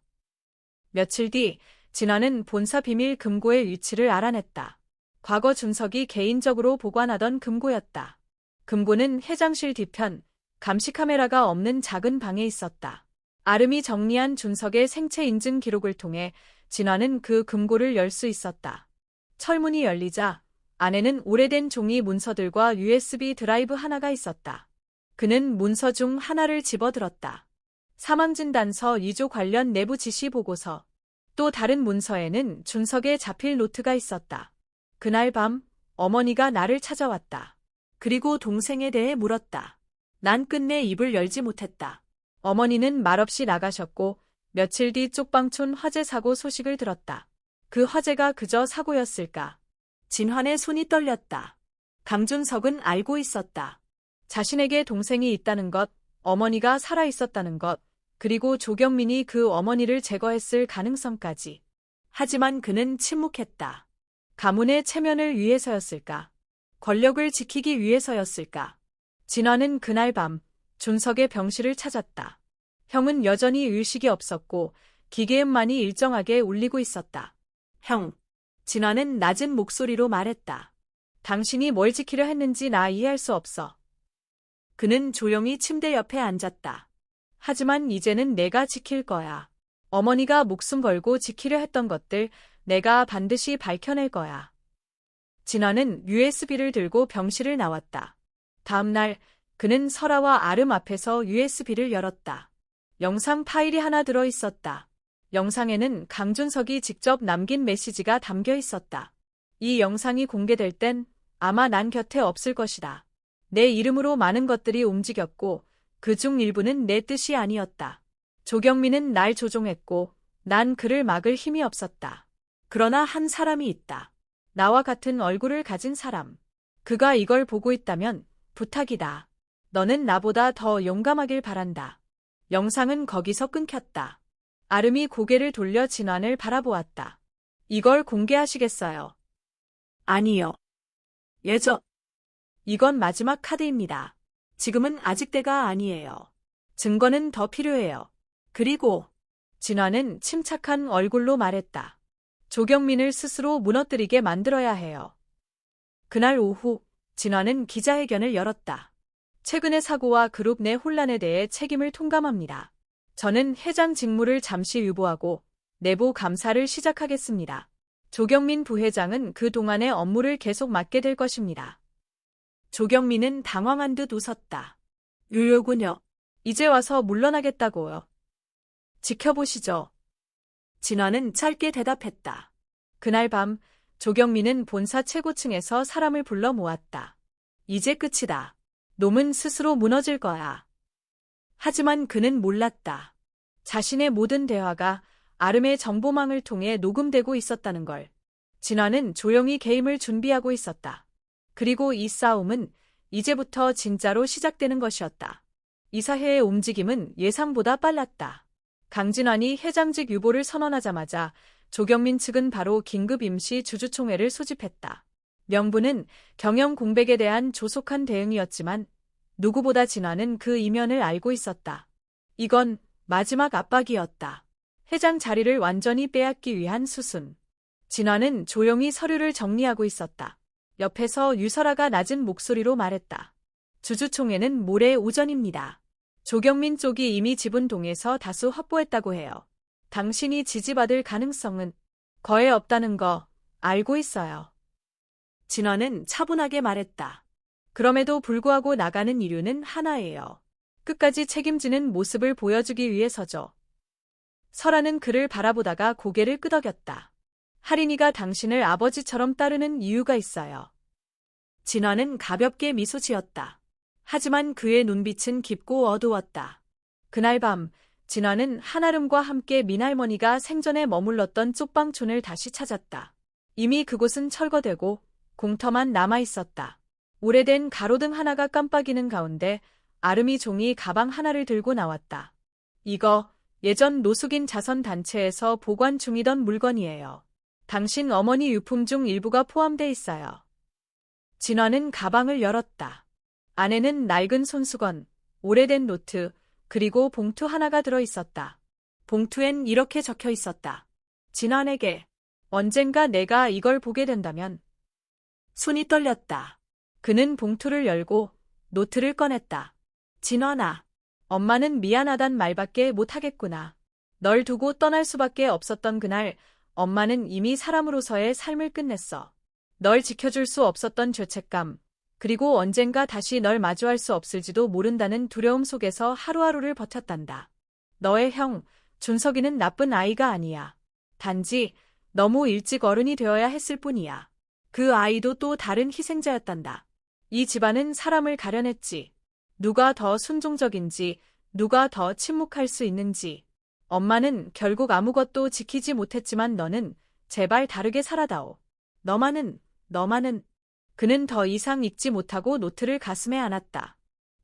며칠 뒤 진화는 본사 비밀 금고의 위치를 알아냈다. 과거 준석이 개인적으로 보관하던 금고였다. 금고는 회장실 뒤편, 감시 카메라가 없는 작은 방에 있었다. 아름이 정리한 준석의 생체 인증 기록을 통해 진화는 그 금고를 열 수 있었다. 철문이 열리자 안에는 오래된 종이 문서들과 USB 드라이브 하나가 있었다. 그는 문서 중 하나를 집어들었다. 사망진단서 2조 관련 내부 지시 보고서. 또 다른 문서에는 준석의 자필 노트가 있었다. 그날 밤 어머니가 나를 찾아왔다. 그리고 동생에 대해 물었다. 난 끝내 입을 열지 못했다. 어머니는 말없이 나가셨고 며칠 뒤 쪽방촌 화재 사고 소식을 들었다. 그 화재가 그저 사고였을까? 진환의 손이 떨렸다. 강준석은 알고 있었다. 자신에게 동생이 있다는 것, 어머니가 살아 있었다는 것, 그리고 조경민이 그 어머니를 제거했을 가능성까지. 하지만 그는 침묵했다. 가문의 체면을 위해서였을까? 권력을 지키기 위해서였을까? 진화는 그날 밤 준석의 병실을 찾았다. 형은 여전히 의식이 없었고 기계음만이 일정하게 울리고 있었다. 형. 진화는 낮은 목소리로 말했다. 당신이 뭘 지키려 했는지 나 이해할 수 없어. 그는 조용히 침대 옆에 앉았다. 하지만 이제는 내가 지킬 거야. 어머니가 목숨 걸고 지키려 했던 것들 내가 반드시 밝혀낼 거야. 진화는 USB를 들고 병실을 나왔다. 다음 날 그는 설아와 아름 앞에서 USB를 열었다. 영상 파일이 하나 들어 있었다. 영상에는 강준석이 직접 남긴 메시지가 담겨 있었다. 이 영상이 공개될 땐 아마 난 곁에 없을 것이다. 내 이름으로 많은 것들이 움직였고 그중 일부는 내 뜻이 아니었다. 조경민은 날 조종했고 난 그를 막을 힘이 없었다. 그러나 한 사람이 있다. 나와 같은 얼굴을 가진 사람. 그가 이걸 보고 있다면 부탁이다. 너는 나보다 더 용감하길 바란다. 영상은 거기서 끊겼다. 아름이 고개를 돌려 진환을 바라보았다. 이걸 공개하시겠어요? 아니요. 이건 마지막 카드입니다. 지금은 아직 때가 아니에요. 증거는 더 필요해요. 그리고 진환은 침착한 얼굴로 말했다. 조경민을 스스로 무너뜨리게 만들어야 해요. 그날 오후 진환은 기자회견을 열었다. 최근의 사고와 그룹 내 혼란에 대해 책임을 통감합니다. 저는 회장 직무를 잠시 유보하고 내부 감사를 시작하겠습니다. 조경민 부회장은 그동안의 업무를 계속 맡게 될 것입니다. 조경민은 당황한 듯 웃었다. 유료군요. 이제 와서 물러나겠다고요. 지켜보시죠. 진화는 짧게 대답했다. 그날 밤 조경민은 본사 최고층에서 사람을 불러 모았다. 이제 끝이다. 놈은 스스로 무너질 거야. 하지만 그는 몰랐다. 자신의 모든 대화가 아름의 정보망을 통해 녹음되고 있었다는 걸. 진화는 조용히 게임을 준비하고 있었다. 그리고 이 싸움은 이제부터 진짜로 시작되는 것이었다. 이사회의 움직임은 예상보다 빨랐다. 강진환이 회장직 유보를 선언하자마자 조경민 측은 바로 긴급 임시 주주총회를 소집했다. 명분은 경영 공백에 대한 조속한 대응이었지만 누구보다 진환은 그 이면을 알고 있었다. 이건 마지막 압박이었다. 회장 자리를 완전히 빼앗기 위한 수순. 진환은 조용히 서류를 정리하고 있었다. 옆에서 유설아가 낮은 목소리로 말했다. 주주총회는 모레 오전입니다. 조경민 쪽이 이미 지분동에서 다수 확보했다고 해요. 당신이 지지받을 가능성은 거의 없다는 거 알고 있어요. 진환은 차분하게 말했다. 그럼에도 불구하고 나가는 이유는 하나예요. 끝까지 책임지는 모습을 보여주기 위해서죠. 설아는 그를 바라보다가 고개를 끄덕였다. 할인이가 당신을 아버지처럼 따르는 이유가 있어요. 진환은 가볍게 미소 지었다. 하지만 그의 눈빛은 깊고 어두웠다. 그날 밤 진환은 한아름과 함께 민할머니가 생전에 머물렀던 쪽방촌을 다시 찾았다. 이미 그곳은 철거되고 공터만 남아있었다. 오래된 가로등 하나가 깜빡이는 가운데 아름이 종이 가방 하나를 들고 나왔다. 이거 예전 노숙인 자선단체에서 보관 중이던 물건이에요. 당신 어머니 유품 중 일부가 포함돼 있어요. 진환은 가방을 열었다. 안에는 낡은 손수건, 오래된 노트, 그리고 봉투 하나가 들어 있었다. 봉투엔 이렇게 적혀 있었다. 진환에게 언젠가 내가 이걸 보게 된다면. 손이 떨렸다. 그는 봉투를 열고 노트를 꺼냈다. 진환아, 엄마는 미안하단 말밖에 못하겠구나. 널 두고 떠날 수밖에 없었던 그날 엄마는 이미 사람으로서의 삶을 끝냈어. 널 지켜줄 수 없었던 죄책감, 그리고 언젠가 다시 널 마주할 수 없을지도 모른다는 두려움 속에서 하루하루를 버텼단다. 너의 형, 준석이는 나쁜 아이가 아니야. 단지 너무 일찍 어른이 되어야 했을 뿐이야. 그 아이도 또 다른 희생자였단다. 이 집안은 사람을 가려냈지. 누가 더 순종적인지, 누가 더 침묵할 수 있는지. 엄마는 결국 아무것도 지키지 못했지만 너는 제발 다르게 살아다오. 너만은. 그는 더 이상 읽지 못하고 노트를 가슴에 안았다.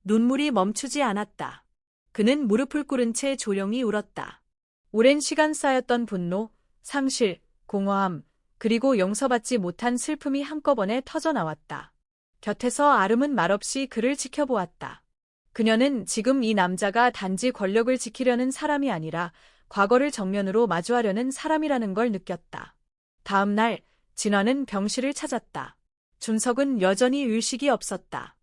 눈물이 멈추지 않았다. 그는 무릎을 꿇은 채 조용히 울었다. 오랜 시간 쌓였던 분노, 상실, 공허함, 그리고 용서받지 못한 슬픔이 한꺼번에 터져나왔다. 곁에서 아름은 말없이 그를 지켜보았다. 그녀는 지금 이 남자가 단지 권력을 지키려는 사람이 아니라 과거를 정면으로 마주하려는 사람이라는 걸 느꼈다. 다음 날 진환은 병실을 찾았다. 준석은 여전히 의식이 없었다.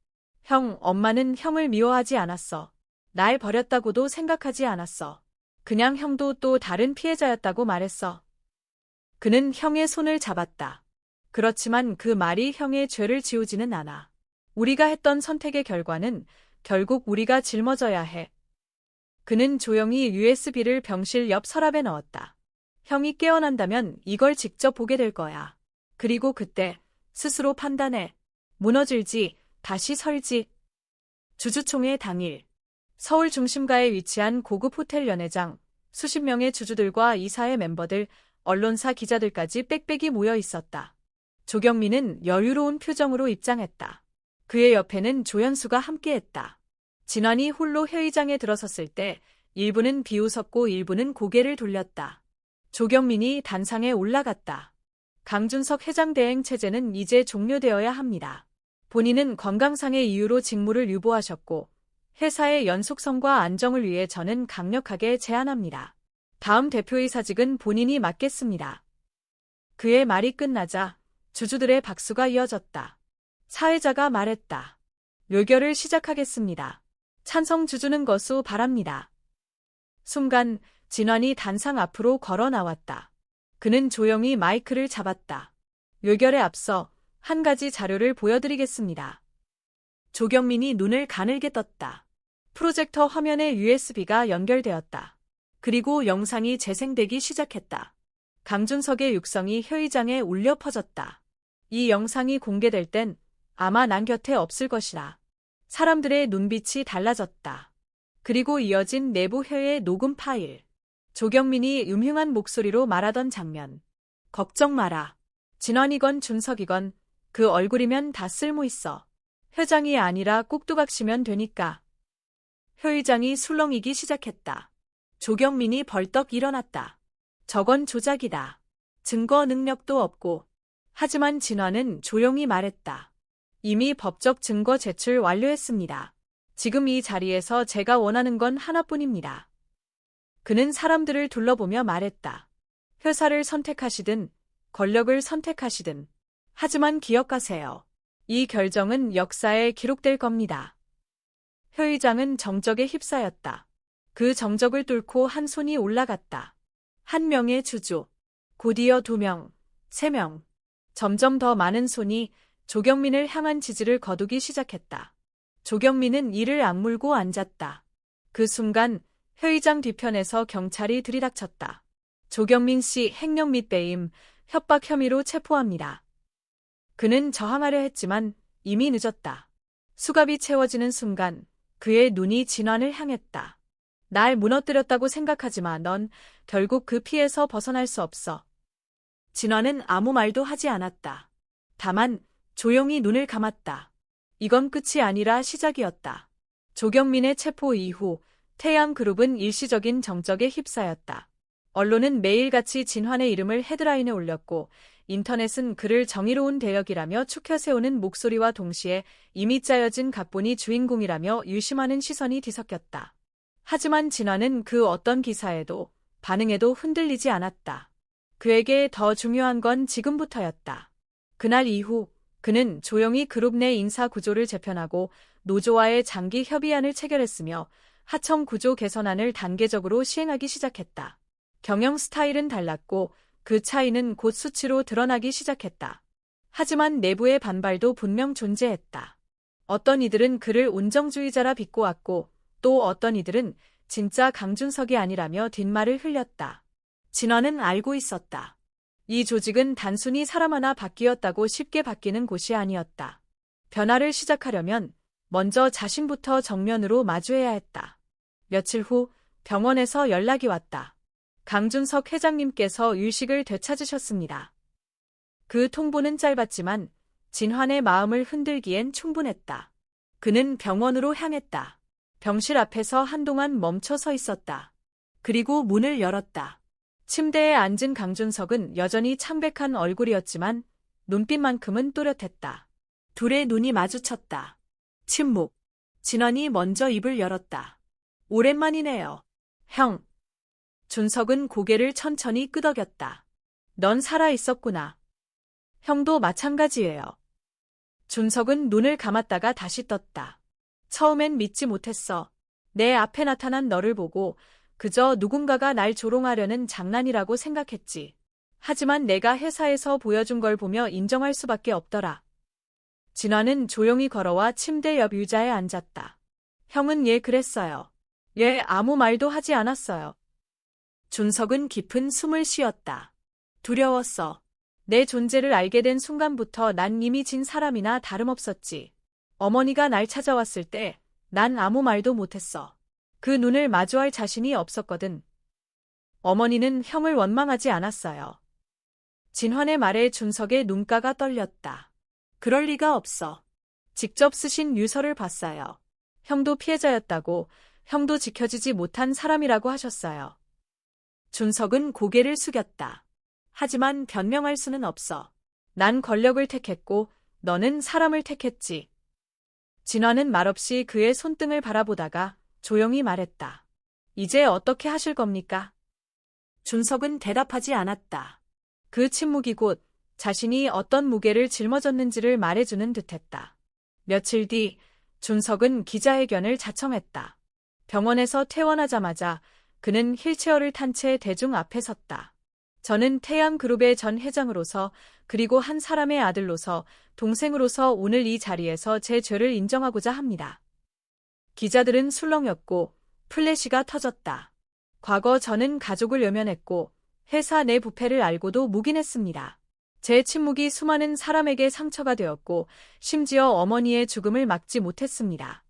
형, 엄마는 형을 미워하지 않았어. 날 버렸다고도 생각하지 않았어. 그냥 형도 또 다른 피해자였다고 말했어. 그는 형의 손을 잡았다. 그렇지만 그 말이 형의 죄를 지우지는 않아. 우리가 했던 선택의 결과는 결국 우리가 짊어져야 해. 그는 조용히 USB를 병실 옆 서랍에 넣었다. 형이 깨어난다면 이걸 직접 보게 될 거야. 그리고 그때 스스로 판단해. 무너질지, 다시 설지. 주주총회 당일. 서울 중심가에 위치한 고급 호텔 연회장, 수십 명의 주주들과 이사회 멤버들, 언론사 기자들까지 빽빽이 모여 있었다. 조경민은 여유로운 표정으로 입장했다. 그의 옆에는 조연수가 함께했다. 진환이 홀로 회의장에 들어섰을 때 일부는 비웃었고 일부는 고개를 돌렸다. 조경민이 단상에 올라갔다. 강준석 회장 대행 체제는 이제 종료되어야 합니다. 본인은 건강상의 이유로 직무를 유보하셨고 회사의 연속성과 안정을 위해 저는 강력하게 제안합니다. 다음 대표이사직은 본인이 맡겠습니다. 그의 말이 끝나자 주주들의 박수가 이어졌다. 사회자가 말했다. 묘결을 시작하겠습니다. 찬성 주주는 거수 바랍니다. 순간 진환이 단상 앞으로 걸어 나왔다. 그는 조용히 마이크를 잡았다. 묘결에 앞서 한 가지 자료를 보여드리겠습니다. 조경민이 눈을 가늘게 떴다. 프로젝터 화면에 USB가 연결되었다. 그리고 영상이 재생되기 시작했다. 강준석의 육성이 회의장에 울려 퍼졌다. 이 영상이 공개될 땐 아마 난 곁에 없을 것이라. 사람들의 눈빛이 달라졌다. 그리고 이어진 내부 회의 녹음 파일. 조경민이 음흉한 목소리로 말하던 장면. 걱정 마라. 진환이건 준석이건 그 얼굴이면 다 쓸모있어. 회장이 아니라 꼭두각시면 되니까. 회의장이 술렁이기 시작했다. 조경민이 벌떡 일어났다. 저건 조작이다. 증거 능력도 없고. 하지만 진환은 조용히 말했다. 이미 법적 증거 제출 완료했습니다. 지금 이 자리에서 제가 원하는 건 하나뿐입니다. 그는 사람들을 둘러보며 말했다. 회사를 선택하시든 권력을 선택하시든. 하지만 기억하세요. 이 결정은 역사에 기록될 겁니다. 회의장은 정적에 휩싸였다. 그 정적을 뚫고 한 손이 올라갔다. 한 명의 주주. 곧이어 2명, 3명. 점점 더 많은 손이 조경민을 향한 지지를 거두기 시작했다. 조경민은 이를 악물고 앉았다. 그 순간 회의장 뒤편에서 경찰이 들이닥쳤다. 조경민 씨 횡령 및 배임, 협박 혐의로 체포합니다. 그는 저항하려 했지만 이미 늦었다. 수갑이 채워지는 순간 그의 눈이 진환을 향했다. 날 무너뜨렸다고 생각하지 마. 넌 결국 그 피에서 벗어날 수 없어. 진환은 아무 말도 하지 않았다. 다만 조용히 눈을 감았다. 이건 끝이 아니라 시작이었다. 조경민의 체포 이후 태양그룹은 일시적인 정적에 휩싸였다. 언론은 매일같이 진환의 이름을 헤드라인에 올렸고 인터넷은 그를 정의로운 대역이라며 축혀 세우는 목소리와 동시에 이미 짜여진 각본이 주인공이라며 유심하는 시선이 뒤섞였다. 하지만 진환은 그 어떤 기사에도 반응에도 흔들리지 않았다. 그에게 더 중요한 건 지금부터였다. 그날 이후 그는 조용히 그룹 내 인사 구조를 재편하고 노조와의 장기 협의안을 체결했으며 하청 구조 개선안을 단계적으로 시행하기 시작했다. 경영 스타일은 달랐고 그 차이는 곧 수치로 드러나기 시작했다. 하지만 내부의 반발도 분명 존재했다. 어떤 이들은 그를 온정주의자라 비꼬았고 또 어떤 이들은 진짜 강준석이 아니라며 뒷말을 흘렸다. 진환은 알고 있었다. 이 조직은 단순히 사람 하나 바뀌었다고 쉽게 바뀌는 곳이 아니었다. 변화를 시작하려면 먼저 자신부터 정면으로 마주해야 했다. 며칠 후 병원에서 연락이 왔다. 강준석 회장님께서 의식을 되찾으셨습니다. 그 통보는 짧았지만 진환의 마음을 흔들기엔 충분했다. 그는 병원으로 향했다. 병실 앞에서 한동안 멈춰 서 있었다. 그리고 문을 열었다. 침대에 앉은 강준석은 여전히 창백한 얼굴이었지만 눈빛만큼은 또렷했다. 둘의 눈이 마주쳤다. 침묵. 진환이 먼저 입을 열었다. 오랜만이네요. 형. 준석은 고개를 천천히 끄덕였다. 넌 살아있었구나. 형도 마찬가지예요. 준석은 눈을 감았다가 다시 떴다. 처음엔 믿지 못했어. 내 앞에 나타난 너를 보고 그저 누군가가 날 조롱하려는 장난이라고 생각했지. 하지만 내가 회사에서 보여준 걸 보며 인정할 수밖에 없더라. 진환은 조용히 걸어와 침대 옆 의자에 앉았다. 형은 그랬어요. 얘 아무 말도 하지 않았어요. 준석은 깊은 숨을 쉬었다. 두려웠어. 내 존재를 알게 된 순간부터 난 이미 진 사람이나 다름없었지. 어머니가 날 찾아왔을 때 난 아무 말도 못했어. 그 눈을 마주할 자신이 없었거든. 어머니는 형을 원망하지 않았어요. 진환의 말에 준석의 눈가가 떨렸다. 그럴 리가 없어. 직접 쓰신 유서를 봤어요. 형도 피해자였다고, 형도 지켜지지 못한 사람이라고 하셨어요. 준석은 고개를 숙였다. 하지만 변명할 수는 없어. 난 권력을 택했고 너는 사람을 택했지. 진화는 말없이 그의 손등을 바라보다가 조용히 말했다. 이제 어떻게 하실 겁니까? 준석은 대답하지 않았다. 그 침묵이 곧 자신이 어떤 무게를 짊어졌는지를 말해주는 듯했다. 며칠 뒤 준석은 기자회견을 자청했다. 병원에서 퇴원하자마자 그는 휠체어를 탄 채 대중 앞에 섰다. 저는 태양그룹의 전 회장으로서 그리고 한 사람의 아들로서 동생으로서 오늘 이 자리에서 제 죄를 인정하고자 합니다. 기자들은 술렁였고 플래시가 터졌다. 과거 저는 가족을 외면했고 회사 내 부패를 알고도 묵인했습니다. 제 침묵이 수많은 사람에게 상처가 되었고 심지어 어머니의 죽음을 막지 못했습니다.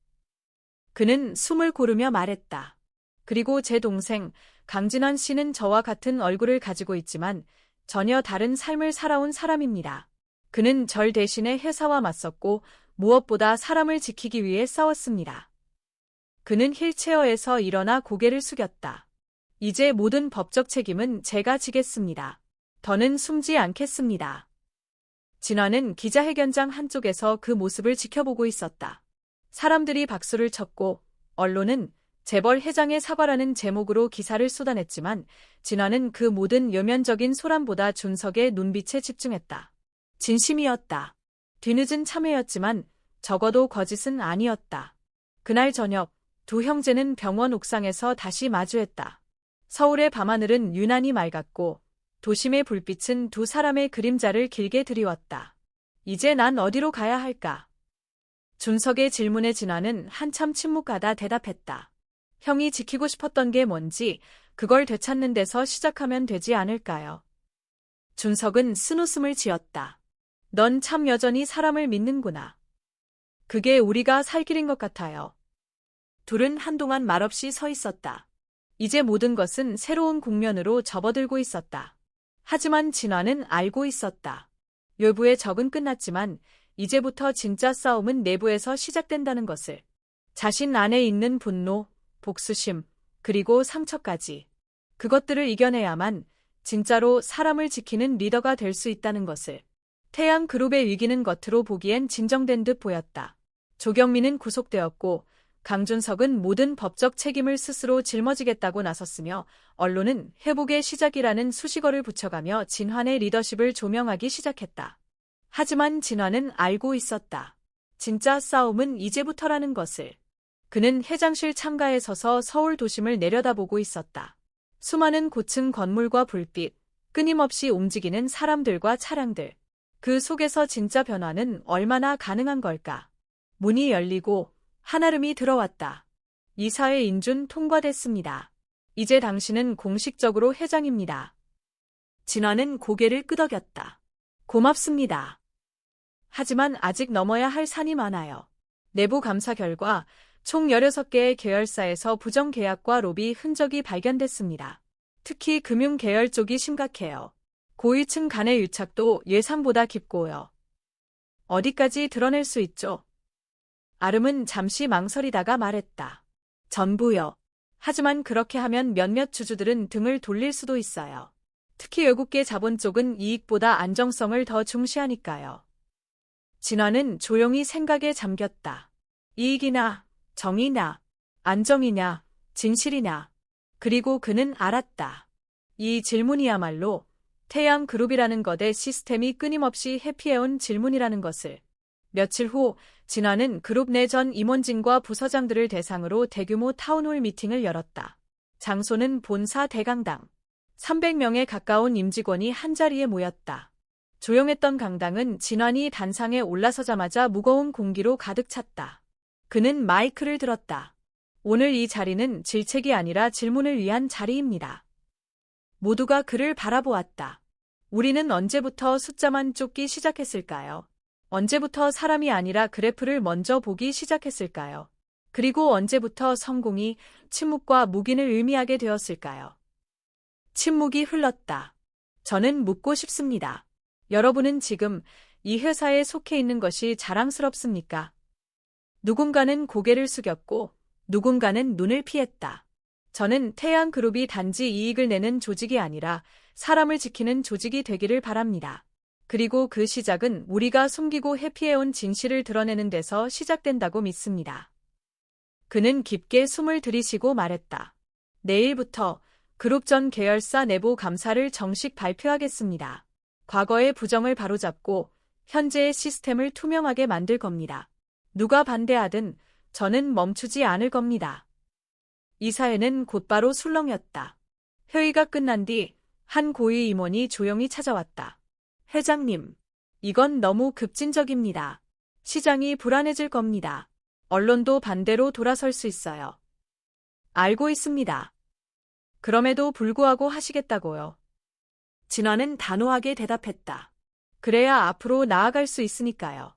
그는 숨을 고르며 말했다. 그리고 제 동생 강진환 씨는 저와 같은 얼굴을 가지고 있지만 전혀 다른 삶을 살아온 사람입니다. 그는 절 대신에 회사와 맞섰고 무엇보다 사람을 지키기 위해 싸웠습니다. 그는 휠체어에서 일어나 고개를 숙였다. 이제 모든 법적 책임은 제가 지겠습니다. 더는 숨지 않겠습니다. 진화는 기자회견장 한쪽에서 그 모습을 지켜보고 있었다. 사람들이 박수를 쳤고 언론은 재벌 회장의 사과라는 제목으로 기사를 쏟아냈지만 진화는 그 모든 요면적인 소란보다 준석의 눈빛에 집중했다. 진심이었다. 뒤늦은 참회였지만 적어도 거짓은 아니었다. 그날 저녁 두 형제는 병원 옥상에서 다시 마주했다. 서울의 밤하늘은 유난히 맑았고 도심의 불빛은 두 사람의 그림자를 길게 드리웠다. 이제 난 어디로 가야 할까? 준석의 질문에 진화는 한참 침묵하다 대답했다. 형이 지키고 싶었던 게 뭔지 그걸 되찾는 데서 시작하면 되지 않을까요? 준석은 쓴웃음을 지었다. 넌 참 여전히 사람을 믿는구나. 그게 우리가 살 길인 것 같아요. 둘은 한동안 말없이 서 있었다. 이제 모든 것은 새로운 국면으로 접어들고 있었다. 하지만 진화는 알고 있었다. 외부의 적은 끝났지만 이제부터 진짜 싸움은 내부에서 시작된다는 것을. 자신 안에 있는 분노, 복수심, 그리고 상처까지. 그것들을 이겨내야만 진짜로 사람을 지키는 리더가 될 수 있다는 것을. 태양그룹의 위기는 겉으로 보기엔 진정된 듯 보였다. 조경민은 구속되었고 강준석은 모든 법적 책임을 스스로 짊어지겠다고 나섰으며 언론은 회복의 시작이라는 수식어를 붙여가며 진환의 리더십을 조명하기 시작했다. 하지만 진환은 알고 있었다. 진짜 싸움은 이제부터라는 것을. 그는 회장실 창가에 서서 서울 도심을 내려다보고 있었다. 수많은 고층 건물과 불빛, 끊임없이 움직이는 사람들과 차량들. 그 속에서 진짜 변화는 얼마나 가능한 걸까? 문이 열리고 한아름이 들어왔다. 이사회 인준 통과됐습니다. 이제 당신은 공식적으로 회장입니다. 진화는 고개를 끄덕였다. 고맙습니다. 하지만 아직 넘어야 할 산이 많아요. 내부 감사 결과 총 16개의 계열사에서 부정계약과 로비 흔적이 발견됐습니다. 특히 금융계열 쪽이 심각해요. 고위층 간의 유착도 예상보다 깊고요. 어디까지 드러낼 수 있죠? 아름은 잠시 망설이다가 말했다. 전부요. 하지만 그렇게 하면 몇몇 주주들은 등을 돌릴 수도 있어요. 특히 외국계 자본 쪽은 이익보다 안정성을 더 중시하니까요. 진화는 조용히 생각에 잠겼다. 이익이나 정의나 안정이냐 진실이냐. 그리고 그는 알았다. 이 질문이야말로 태양그룹이라는 거대 시스템이 끊임없이 회피해온 질문이라는 것을. 며칠 후 진화는 그룹 내 전 임원진과 부서장들을 대상으로 대규모 타운홀 미팅을 열었다. 장소는 본사 대강당. 300명에 가까운 임직원이 한자리에 모였다. 조용했던 강당은 진환이 단상에 올라서자마자 무거운 공기로 가득 찼다. 그는 마이크를 들었다. 오늘 이 자리는 질책이 아니라 질문을 위한 자리입니다. 모두가 그를 바라보았다. 우리는 언제부터 숫자만 쫓기 시작했을까요? 언제부터 사람이 아니라 그래프를 먼저 보기 시작했을까요? 그리고 언제부터 성공이 침묵과 묵인을 의미하게 되었을까요? 침묵이 흘렀다. 저는 묻고 싶습니다. 여러분은 지금 이 회사에 속해 있는 것이 자랑스럽습니까? 누군가는 고개를 숙였고 누군가는 눈을 피했다. 저는 태양그룹이 단지 이익을 내는 조직이 아니라 사람을 지키는 조직이 되기를 바랍니다. 그리고 그 시작은 우리가 숨기고 회피해온 진실을 드러내는 데서 시작된다고 믿습니다. 그는 깊게 숨을 들이쉬고 말했다. 내일부터 그룹 전 계열사 내부 감사를 정식 발표하겠습니다. 과거의 부정을 바로잡고 현재의 시스템을 투명하게 만들 겁니다. 누가 반대하든 저는 멈추지 않을 겁니다. 이 사회는 곧바로 술렁였다. 회의가 끝난 뒤 한 고위 임원이 조용히 찾아왔다. 회장님, 이건 너무 급진적입니다. 시장이 불안해질 겁니다. 언론도 반대로 돌아설 수 있어요. 알고 있습니다. 그럼에도 불구하고 하시겠다고요. 진화는 단호하게 대답했다. 그래야 앞으로 나아갈 수 있으니까요.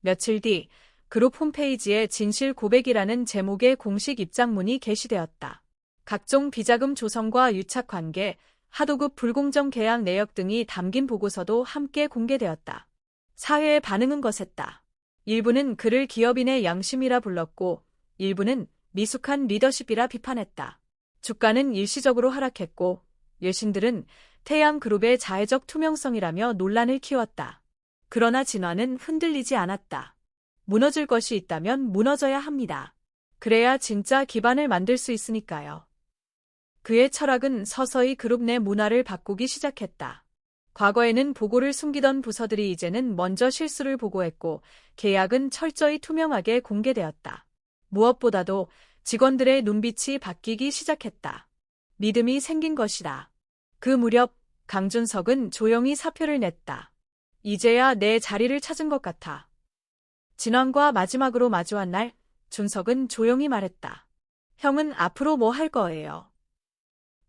며칠 뒤 그룹 홈페이지에 진실 고백이라는 제목의 공식 입장문이 게시되었다. 각종 비자금 조성과 유착 관계, 하도급 불공정 계약 내역 등이 담긴 보고서도 함께 공개되었다. 사회의 반응은 거셌다. 일부는 그를 기업인의 양심이라 불렀고 일부는 미숙한 리더십이라 비판했다. 주가는 일시적으로 하락했고 외신들은 태양그룹의 자해적 투명성이라며 논란을 키웠다. 그러나 진화는 흔들리지 않았다. 무너질 것이 있다면 무너져야 합니다. 그래야 진짜 기반을 만들 수 있으니까요. 그의 철학은 서서히 그룹 내 문화를 바꾸기 시작했다. 과거에는 보고를 숨기던 부서들이 이제는 먼저 실수를 보고했고 계약은 철저히 투명하게 공개되었다. 무엇보다도 직원들의 눈빛이 바뀌기 시작했다. 믿음이 생긴 것이다. 그 무렵 강준석은 조용히 사표를 냈다. 이제야 내 자리를 찾은 것 같아. 진환과 마지막으로 마주한 날 준석은 조용히 말했다. 형은 앞으로 뭐 할 거예요?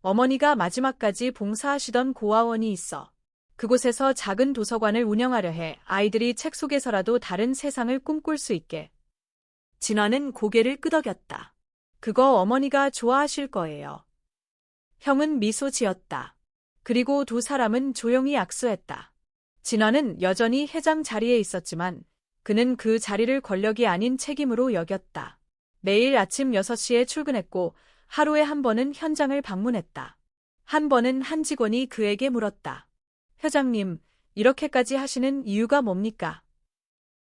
어머니가 마지막까지 봉사하시던 고아원이 있어. 그곳에서 작은 도서관을 운영하려 해 아이들이 책 속에서라도 다른 세상을 꿈꿀 수 있게. 진화는 고개를 끄덕였다. 그거 어머니가 좋아하실 거예요. 형은 미소 지었다. 그리고 두 사람은 조용히 악수했다. 진화는 여전히 회장 자리에 있었지만 그는 그 자리를 권력이 아닌 책임으로 여겼다. 매일 아침 6시에 출근했고 하루에 한 번은 현장을 방문했다. 한 번은 한 직원이 그에게 물었다. 회장님, 이렇게까지 하시는 이유가 뭡니까?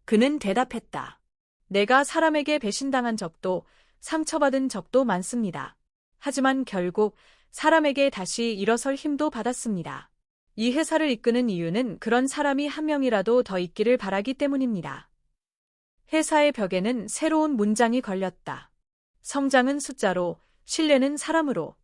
그는 대답했다. 내가 사람에게 배신당한 적도 상처받은 적도 많습니다. 하지만 결국 사람에게 다시 일어설 힘도 받았습니다. 이 회사를 이끄는 이유는 그런 사람이 한 명이라도 더 있기를 바라기 때문입니다. 회사의 벽에는 새로운 문장이 걸렸다. 성장은 숫자로, 신뢰는 사람으로.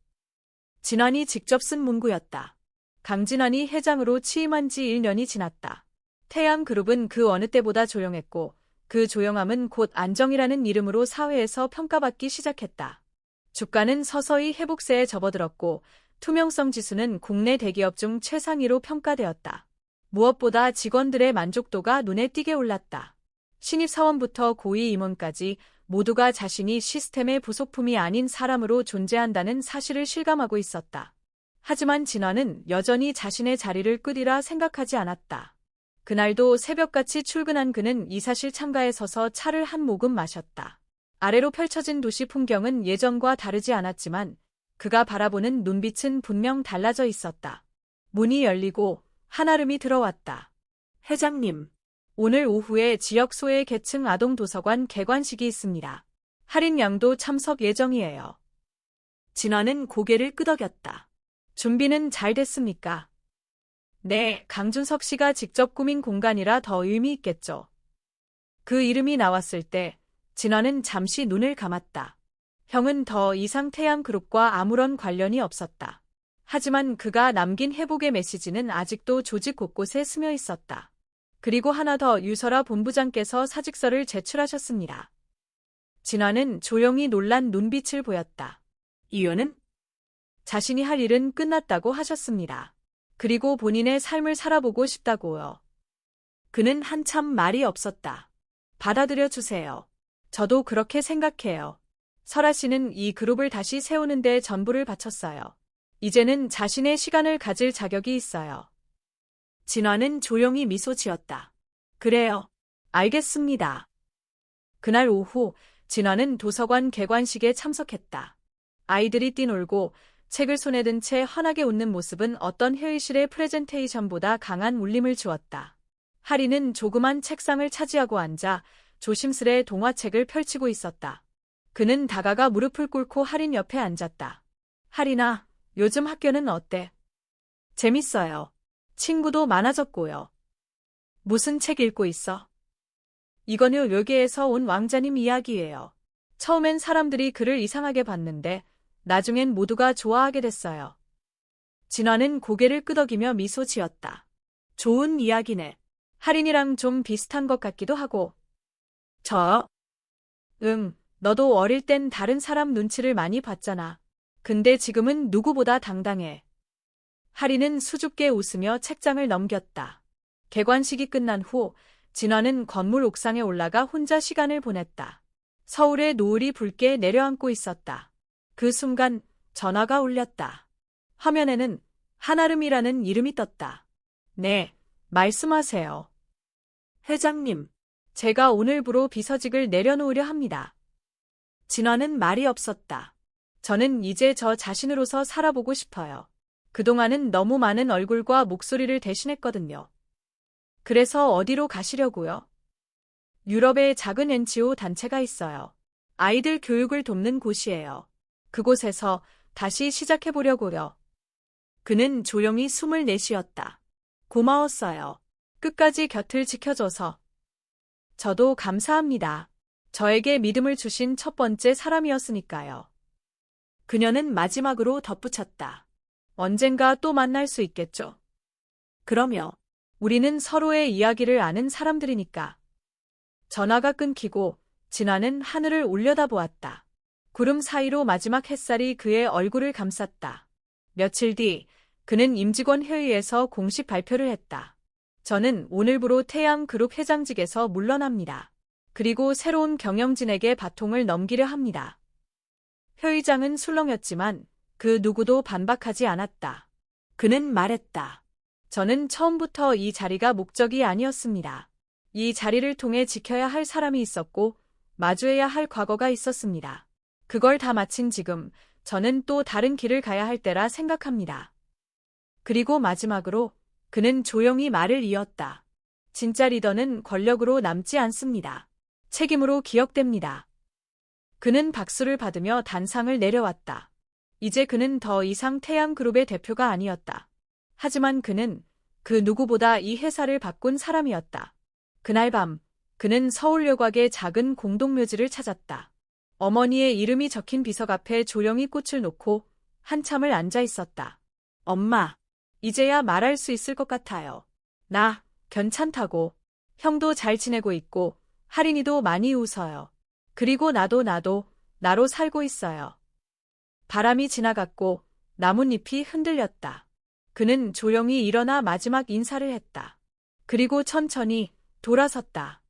진환이 직접 쓴 문구였다. 강진환이 회장으로 취임한 지 1년이 지났다. 태양그룹은 그 어느 때보다 조용했고 그 조용함은 곧 안정이라는 이름으로 사회에서 평가받기 시작했다. 주가는 서서히 회복세에 접어들었고 투명성 지수는 국내 대기업 중 최상위로 평가되었다. 무엇보다 직원들의 만족도가 눈에 띄게 올랐다. 신입사원부터 고위 임원까지 모두가 자신이 시스템의 부속품이 아닌 사람으로 존재한다는 사실을 실감하고 있었다. 하지만 진화는 여전히 자신의 자리를 끝이라 생각하지 않았다. 그날도 새벽같이 출근한 그는 이사실 창가에 서서 차를 한 모금 마셨다. 아래로 펼쳐진 도시 풍경은 예전과 다르지 않았지만 그가 바라보는 눈빛은 분명 달라져 있었다. 문이 열리고 한아름이 들어왔다. 회장님, 오늘 오후에 지역 소외 계층 아동 도서관 개관식이 있습니다. 할인 양도 참석 예정이에요. 진화는 고개를 끄덕였다. 준비는 잘 됐습니까? 네, 강준석 씨가 직접 꾸민 공간이라 더 의미 있겠죠. 그 이름이 나왔을 때 진화는 잠시 눈을 감았다. 형은 더 이상 태양그룹과 아무런 관련이 없었다. 하지만 그가 남긴 회복의 메시지는 아직도 조직 곳곳에 스며 있었다. 그리고 하나 더, 유설아 본부장께서 사직서를 제출하셨습니다. 진화는 조용히 놀란 눈빛을 보였다. 이유는? 자신이 할 일은 끝났다고 하셨습니다. 그리고 본인의 삶을 살아보고 싶다고요. 그는 한참 말이 없었다. 받아들여 주세요. 저도 그렇게 생각해요. 설아 씨는 이 그룹을 다시 세우는 데 전부를 바쳤어요. 이제는 자신의 시간을 가질 자격이 있어요. 진화는 조용히 미소 지었다. 그래요. 알겠습니다. 그날 오후 진화는 도서관 개관식에 참석했다. 아이들이 뛰놀고 책을 손에 든 채 환하게 웃는 모습은 어떤 회의실의 프레젠테이션보다 강한 울림을 주었다. 하리는 조그만 책상을 차지하고 앉아 조심스레 동화책을 펼치고 있었다. 그는 다가가 무릎을 꿇고 하린 옆에 앉았다. 하리나, 요즘 학교는 어때? 재밌어요. 친구도 많아졌고요. 무슨 책 읽고 있어? 이건요 요괴에서 온 왕자님 이야기예요. 처음엔 사람들이 그를 이상하게 봤는데 나중엔 모두가 좋아하게 됐어요. 진화는 고개를 끄덕이며 미소 지었다. 좋은 이야기네. 할인이랑 좀 비슷한 것 같기도 하고. 너도 어릴 땐 다른 사람 눈치를 많이 봤잖아. 근데 지금은 누구보다 당당해. 할인은 수줍게 웃으며 책장을 넘겼다. 개관식이 끝난 후 진화는 건물 옥상에 올라가 혼자 시간을 보냈다. 서울의 노을이 붉게 내려앉고 있었다. 그 순간 전화가 울렸다. 화면에는 한아름이라는 이름이 떴다. 네, 말씀하세요. 회장님, 제가 오늘부로 비서직을 내려놓으려 합니다. 진화는 말이 없었다. 저는 이제 저 자신으로서 살아보고 싶어요. 그동안은 너무 많은 얼굴과 목소리를 대신했거든요. 그래서 어디로 가시려고요? 유럽에 작은 NGO 단체가 있어요. 아이들 교육을 돕는 곳이에요. 그곳에서 다시 시작해보려고요. 그는 조용히 숨을 내쉬었다. 고마웠어요. 끝까지 곁을 지켜줘서. 저도 감사합니다. 저에게 믿음을 주신 첫 번째 사람이었으니까요. 그녀는 마지막으로 덧붙였다. 언젠가 또 만날 수 있겠죠. 그러며 우리는 서로의 이야기를 아는 사람들이니까. 전화가 끊기고 진화는 하늘을 올려다보았다. 구름 사이로 마지막 햇살이 그의 얼굴을 감쌌다. 며칠 뒤 그는 임직원 회의에서 공식 발표를 했다. 저는 오늘부로 태양그룹 회장직에서 물러납니다. 그리고 새로운 경영진에게 바통을 넘기려 합니다. 회의장은 술렁였지만 그 누구도 반박하지 않았다. 그는 말했다. 저는 처음부터 이 자리가 목적이 아니었습니다. 이 자리를 통해 지켜야 할 사람이 있었고 마주해야 할 과거가 있었습니다. 그걸 다 마친 지금 저는 또 다른 길을 가야 할 때라 생각합니다. 그리고 마지막으로 그는 조용히 말을 이었다. 진짜 리더는 권력으로 남지 않습니다. 책임으로 기억됩니다. 그는 박수를 받으며 단상을 내려왔다. 이제 그는 더 이상 태양그룹의 대표가 아니었다. 하지만 그는 그 누구보다 이 회사를 바꾼 사람이었다. 그날 밤 그는 서울여곽의 작은 공동묘지를 찾았다. 어머니의 이름이 적힌 비석 앞에 조용히 꽃을 놓고 한참을 앉아 있었다. 엄마, 이제야 말할 수 있을 것 같아요. 나 괜찮다고. 형도 잘 지내고 있고 할인이도 많이 웃어요. 그리고 나도 나로 살고 있어요. 바람이 지나갔고 나뭇잎이 흔들렸다. 그는 조용히 일어나 마지막 인사를 했다. 그리고 천천히 돌아섰다.